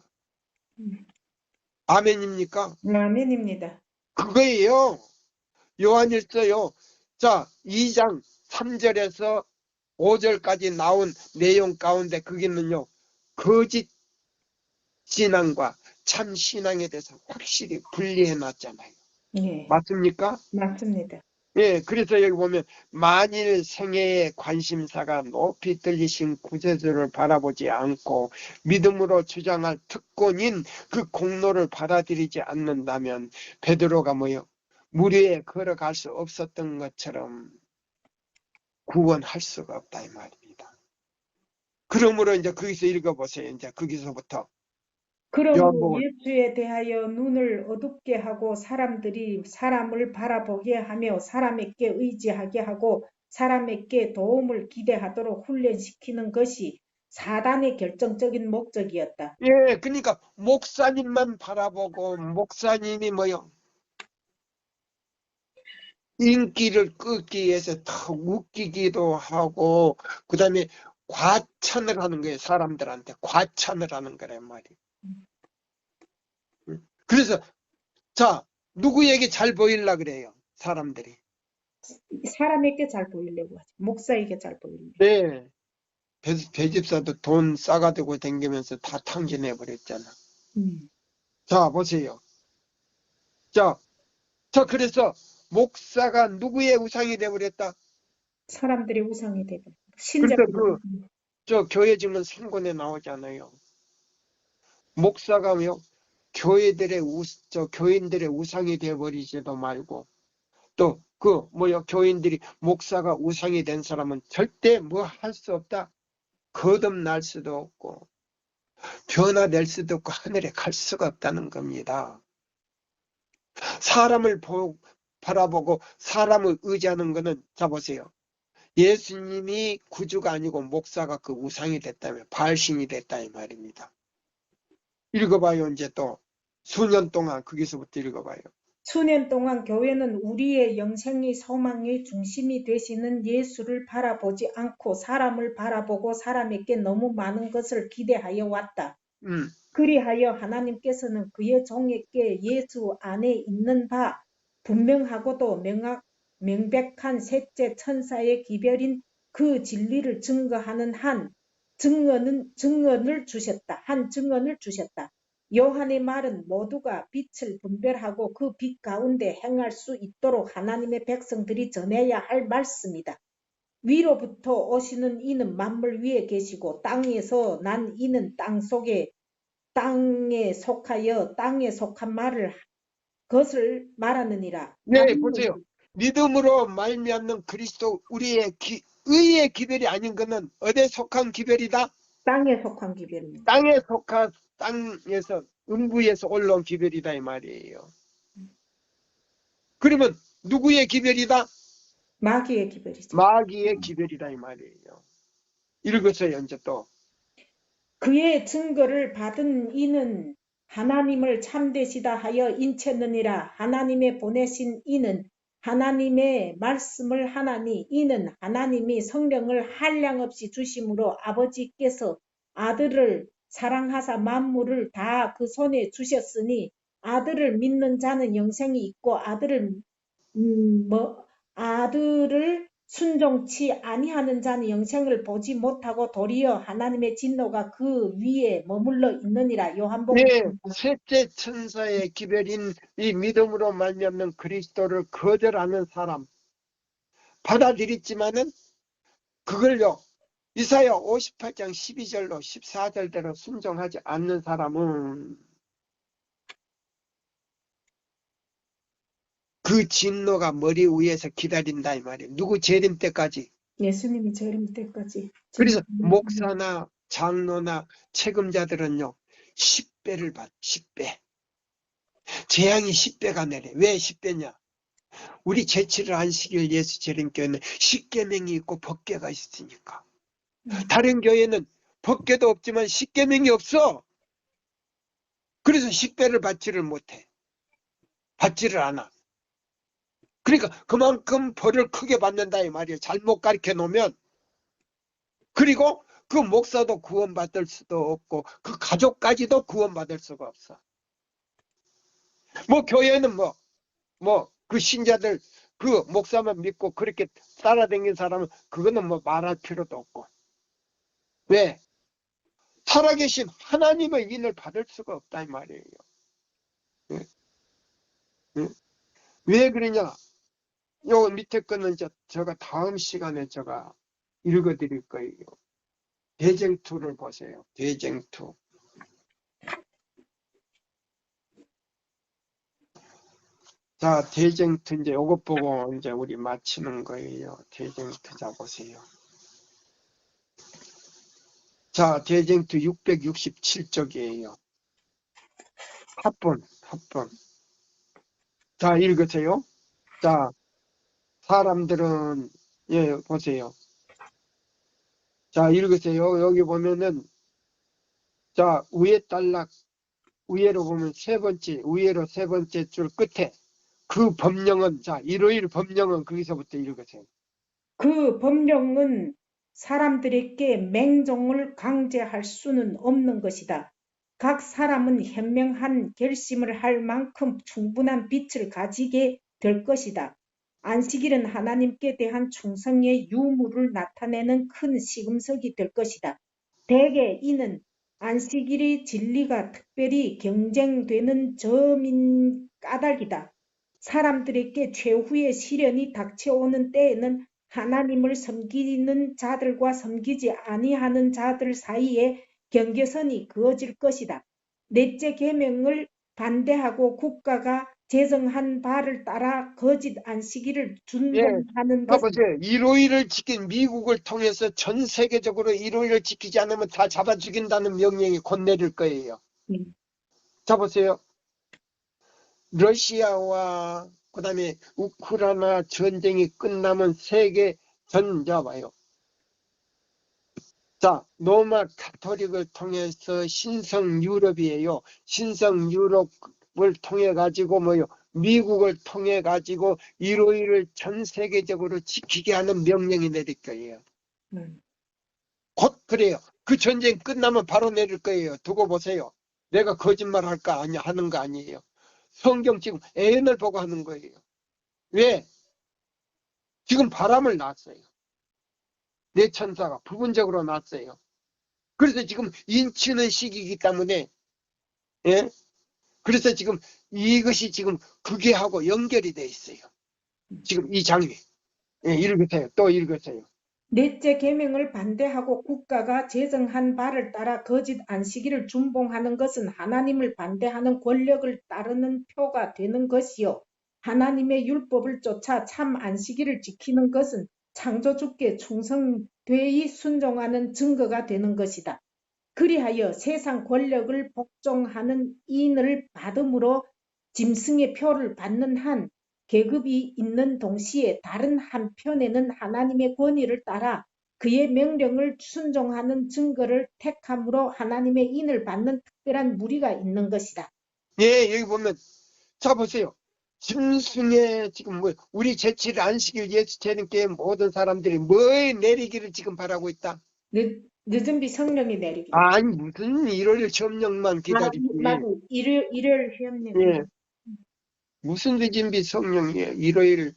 S1: 아멘입니까?
S2: 아멘입니다.
S1: 그거예요. 요한일서요. 자, 2장 3절에서 5절까지 나온 내용 가운데 거기는요. 거짓 신앙과 참 신앙에 대해서 확실히 분리해 놨잖아요.
S2: 예,
S1: 맞습니까?
S2: 맞습니다.
S1: 예, 그래서 여기 보면 만일 생애의 관심사가 높이 들리신 구세주를 바라보지 않고 믿음으로 주장할 특권인 그 공로를 받아들이지 않는다면 베드로가 뭐요? 물 위에 걸어갈 수 없었던 것처럼 구원할 수가 없다 이 말입니다. 그러므로 이제 거기서 읽어보세요. 이제 거기서부터
S2: 그러므로
S1: 요한복음.
S2: 예수에 대하여 눈을 어둡게 하고 사람들이 사람을 바라보게 하며 사람에게 의지하게 하고 사람에게 도움을 기대하도록 훈련시키는 것이 사단의 결정적인 목적이었다.
S1: 예, 그러니까 목사님만 바라보고 목사님이 뭐요? 인기를 끌기 위해서 더 웃기기도 하고 그 다음에 과찬을 하는 거예요. 사람들한테 과찬을 하는 거란 말이에요. 그래서 자 누구에게 잘 보이려 그래요. 사람들이.
S2: 사람에게 잘 보이려고 하지. 목사에게 잘 보이려고.
S1: 네. 배집사도 돈 싸가지고 댕기면서 다 탕진해 버렸잖아. 자 보세요. 자 그래서 목사가 누구의 우상이 되어버렸다.
S2: 사람들이 우상이 되고
S1: 그래서
S2: 신자들이
S1: 저 교회 증언 3권에 나오잖아요. 목사가요 교회들의 교인들의 우상이 되어버리지도 말고 또 교인들이 목사가 우상이 된 사람은 절대 뭐 할 수 없다. 거듭날 수도 없고 변화될 수도 없고 하늘에 갈 수가 없다는 겁니다. 사람을 바라보고 사람을 의지하는 거는 자 보세요. 예수님이 구주가 아니고 목사가 그 우상이 됐다면 발신이 됐다 이 말입니다. 읽어봐요. 이제 또 수년 동안 거기서부터 읽어봐요.
S2: 수년 동안 교회는 우리의 영생의 소망의 중심이 되시는 예수를 바라보지 않고 사람을 바라보고 사람에게 너무 많은 것을 기대하여 왔다. 그리하여 하나님께서는 그의 종에게 예수 안에 있는 바 분명하고도 명백한 셋째 천사의 기별인 그 진리를 증거하는 증언을 주셨다. 요한의 말은 모두가 빛을 분별하고 그 빛 가운데 행할 수 있도록 하나님의 백성들이 전해야 할 말씀이다. 위로부터 오시는 이는 만물 위에 계시고 땅에서 난 이는 땅에 속하여 땅에 속한 것을 말하느니라.
S1: 네, 보세요. 믿음으로 말미암는 그리스도 우리의 의의 기별이 아닌 것은 어디에 속한 기별이다?
S2: 땅에 속한 기별입니다.
S1: 땅에서 음부에서 올라온 기별이다 이 말이에요. 그러면 누구의 기별이다?
S2: 마귀의 기별이죠.
S1: 마귀의 기별이다 이 말이에요. 읽으세요. 이제 또.
S2: 그의 증거를 받은 이는 하나님을 참되시다 하여 인쳤느니라. 하나님의 보내신 이는 하나님의 말씀을 하나니 이는 하나님이 성령을 한량없이 주심으로 아버지께서 아들을 사랑하사 만물을 다 그 손에 주셨으니 아들을 믿는 자는 영생이 있고 아들을 순종치 아니하는 자는 영생을 보지 못하고 도리어 하나님의 진노가 그 위에 머물러 있느니라. 요한복음.
S1: 네, 셋째 천사의 기별인 이 믿음으로 말미암는 그리스도를 거절하는 사람 받아들였지만은 그걸요 이사야 58장 12절로 14절대로 순종하지 않는 사람은 그 진노가 머리 위에서 기다린다 이 말이에요. 누구 재림 때까지.
S2: 예수님이 재림 때까지.
S1: 그래서 목사나 장로나 책임자들은요 10배를 받 10배. 재앙이 10배가 내려. 왜 10배냐? 우리 제치를 안식일 예수 재림교회는 십계명이 있고 법궤가 있으니까. 다른 교회는 법궤도 없지만 십계명이 없어. 그래서 10배를 받지를 못해. 받지를 않아. 그러니까 그만큼 벌을 크게 받는다 이 말이에요. 잘못 가르쳐 놓으면. 그리고 그 목사도 구원받을 수도 없고 그 가족까지도 구원받을 수가 없어. 뭐 교회는 그 신자들 그 목사만 믿고 그렇게 따라다니는 사람은 그거는 뭐 말할 필요도 없고. 왜? 살아계신 하나님의 인을 받을 수가 없다 이 말이에요. 예? 예? 왜 그러냐? 요 밑에 거는 제가 다음 시간에 제가 읽어드릴 거예요. 대쟁투를 보세요. 대쟁투. 자, 대쟁투 이제 요것 보고 이제 우리 마치는 거예요. 대쟁투 자 보세요. 자, 대쟁투 667쪽이에요. 합본. 자, 읽으세요. 자, 사람들은 보세요. 자, 읽으세요. 여기 보면은 자, 위에로 보면 위에로 세 번째 줄 끝에 그 법령은 자, 일요일 법령은 거기서부터 읽으세요.
S2: 그 법령은 사람들에게 맹종을 강제할 수는 없는 것이다. 각 사람은 현명한 결심을 할 만큼 충분한 빛을 가지게 될 것이다. 안식일은 하나님께 대한 충성의 유무를 나타내는 큰 시금석이 될 것이다. 대개 이는 안식일의 진리가 특별히 경쟁되는 점인 까닭이다. 사람들에게 최후의 시련이 닥쳐오는 때에는 하나님을 섬기는 자들과 섬기지 아니하는 자들 사이에 경계선이 그어질 것이다. 넷째 계명을 반대하고 국가가 제정한 바를 따라 거짓 안식일을
S1: 예,
S2: 준공하는 것은
S1: 봐보세요. 일요일을 지킨 미국을 통해서 전 세계적으로 일요일을 지키지 않으면 다 잡아 죽인다는 명령이 곧 내릴 거예요. 자, 보세요. 러시아와 그다음에 우크라이나 전쟁이 끝나면 세계 봐요. 자, 로마 카톨릭을 통해서 신성 유럽이에요. 신성 유럽을 통해 가지고 미국을 통해 가지고 일요일을 전 세계적으로 지키게 하는 명령이 내릴 거예요. 곧 그래요. 그 전쟁 끝나면 바로 내릴 거예요. 두고 보세요. 내가 거짓말 할까 하는 거 아니에요. 성경 지금 애연을 보고 하는 거예요. 왜? 지금 바람을 놨어요. 내 천사가 부분적으로 놨어요. 그래서 지금 인치는 시기이기 때문에 그래서 지금 이것이 지금 그게 하고 연결이 돼 있어요. 지금 이 장면. 읽으세요. 또 읽으세요.
S2: 넷째 계명을 반대하고 국가가 제정한 바를 따라 거짓 안식일을 준봉하는 것은 하나님을 반대하는 권력을 따르는 표가 되는 것이요. 하나님의 율법을 쫓아 참 안식일을 지키는 것은 창조주께 충성되이 순종하는 증거가 되는 것이다. 그리하여 세상 권력을 복종하는 인을 받음으로 짐승의 표를 받는 한 계급이 있는 동시에 다른 한편에는 하나님의 권위를 따라 그의 명령을 순종하는 증거를 택함으로 하나님의 인을 받는 특별한 무리가 있는 것이다.
S1: 예, 여기 보면 자 보세요. 짐승의 지금 우리 제칠 안식일 예수 재림께 모든 사람들이 뭐에 내리기를 지금 바라고 있다.
S2: 늦은 비 성령이 내리기를.
S1: 아니 무슨 일요일 점령만 기다리지.
S2: 맞아. 일요일 협령.
S1: 예. 무슨 늦은 비 성령이에요. 일요일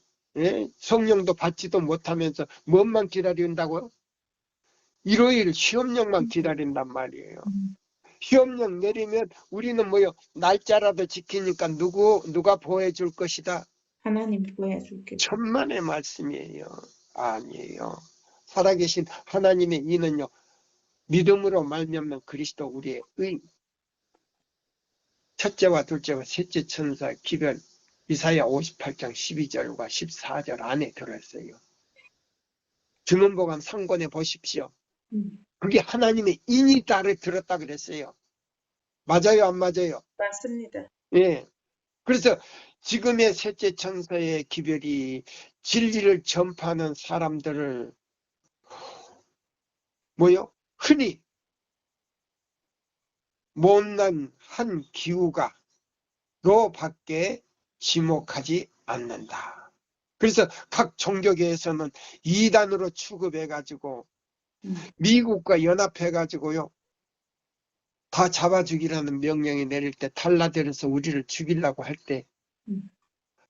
S1: 성령도 받지도 못하면서 뭔만 기다린다고요? 일요일 시험령만 기다린단 말이에요. 시험령 내리면 우리는 날짜라도 지키니까 누가 보호해줄 것이다.
S2: 하나님 보여줄게.
S1: 천만의 말씀이에요. 아니에요. 살아계신 하나님의 이는요. 믿음으로 말미암는 그리스도 우리의 의. 첫째와 둘째와 셋째 천사 기별 이사야 58장 12절과 14절 안에 들어있어요. 증언보감 3권에 보십시오. 그게 하나님의 인이다를 들었다 그랬어요. 맞아요, 안 맞아요?
S2: 맞습니다.
S1: 예. 그래서 지금의 셋째 천사의 기별이 진리를 전파하는 사람들을 흔히 못난 한 기후가 로 밖에 지목하지 않는다. 그래서 각 종교계에서는 이단으로 취급해가지고 미국과 연합해가지고요. 다 잡아 죽이라는 명령이 내릴 때 달라들어서 우리를 죽이려고 할 때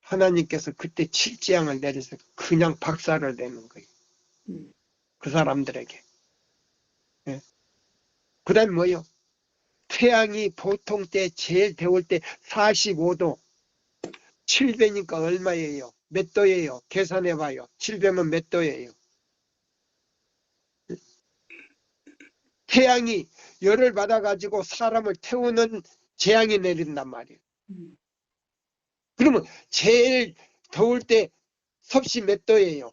S1: 하나님께서 그때 칠재앙을 내려서 그냥 박살을 내는 거예요. 그 사람들에게. 예. 그 다음에 뭐요? 태양이 보통 때 제일 더울 때 45도 7배니까 얼마예요? 몇 도예요? 계산해봐요. 7배면 몇 도예요? 태양이 열을 받아가지고 사람을 태우는 재앙이 내린단 말이에요. 그러면 제일 더울 때 섭씨 몇 도예요?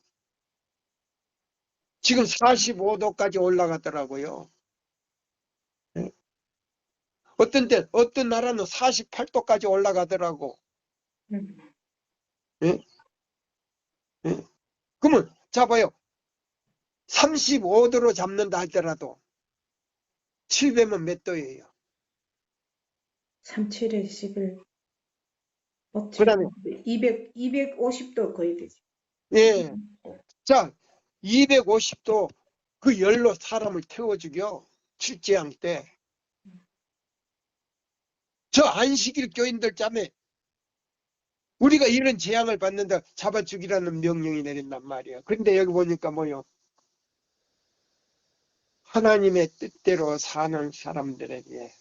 S1: 지금 45도까지 올라가더라고요. 예? 어떤 나라는 48도까지 올라가더라고. 예? 예? 그러면 잡아요. 35도로 잡는다 하더라도 7배면 몇 도예요?
S2: 37에 11.
S1: 그 다음에
S2: 250도 거의 되죠.
S1: 예. 자, 250도 그 열로 사람을 태워 죽여. 칠재앙 때. 저 안식일 교인들 짬에 우리가 이런 재앙을 받는다 잡아 죽이라는 명령이 내린단 말이에요. 그런데 여기 보니까 뭐요? 하나님의 뜻대로 사는 사람들에게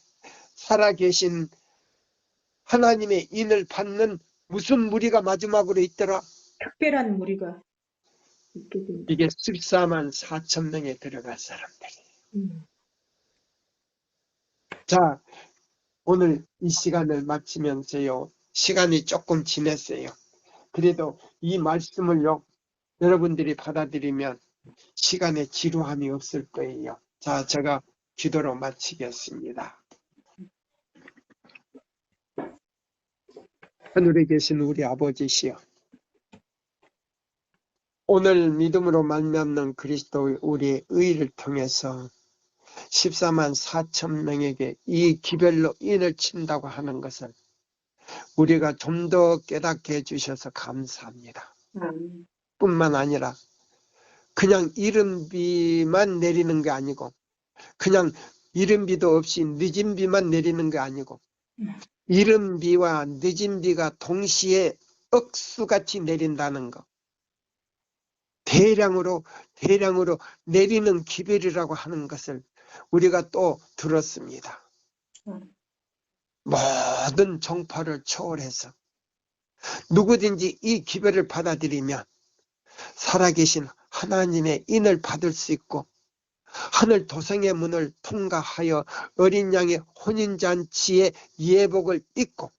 S1: 살아계신 하나님의 인을 받는 무슨 무리가 마지막으로 있더라?
S2: 특별한 무리가 있게 된다.
S1: 이게 14만 4천 명에 들어갈 사람들이. 자, 오늘 이 시간을 마치면서요. 시간이 조금 지났어요. 그래도 이 말씀을요. 여러분들이 받아들이면 시간에 지루함이 없을 거예요. 자, 제가 기도로 마치겠습니다. 하늘에 계신 우리 아버지시여, 오늘 믿음으로 말미암는 그리스도 우리의 의를 통해서 14만 4천 명에게 이 기별로 인을 친다고 하는 것을 우리가 좀 더 깨닫게 해주셔서 감사합니다. 뿐만 아니라 그냥 이른비만 내리는 게 아니고 그냥 이른비도 없이 늦은 비만 내리는 게 아니고 이른 비와 늦은 비가 동시에 억수같이 내린다는 것. 대량으로 내리는 기별이라고 하는 것을 우리가 또 들었습니다. 모든 종파를 초월해서 누구든지 이 기별을 받아들이면 살아계신 하나님의 인을 받을 수 있고 하늘 도성의 문을 통과하여 어린 양의 혼인잔치의 예복을 입고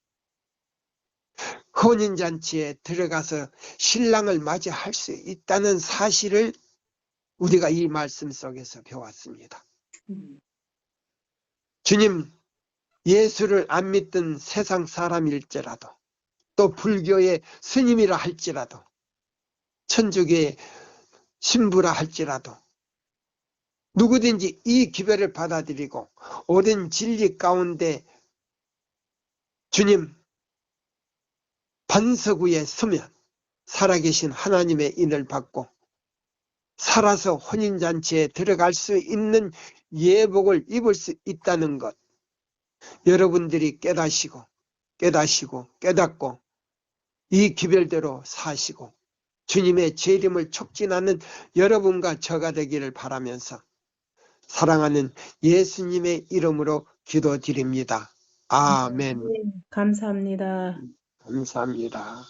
S1: 혼인잔치에 들어가서 신랑을 맞이할 수 있다는 사실을 우리가 이 말씀 속에서 배웠습니다. 주님, 예수를 안 믿던 세상 사람일지라도 또 불교의 스님이라 할지라도 천주교의 신부라 할지라도 누구든지 이 기별을 받아들이고 옳은 진리 가운데 주님 반석 위에 서면 살아계신 하나님의 인을 받고 살아서 혼인잔치에 들어갈 수 있는 예복을 입을 수 있다는 것 여러분들이 깨닫고 이 기별대로 사시고 주님의 재림을 촉진하는 여러분과 저가 되기를 바라면서 사랑하는 예수님의 이름으로 기도드립니다. 아멘.
S2: 감사합니다.
S1: 감사합니다.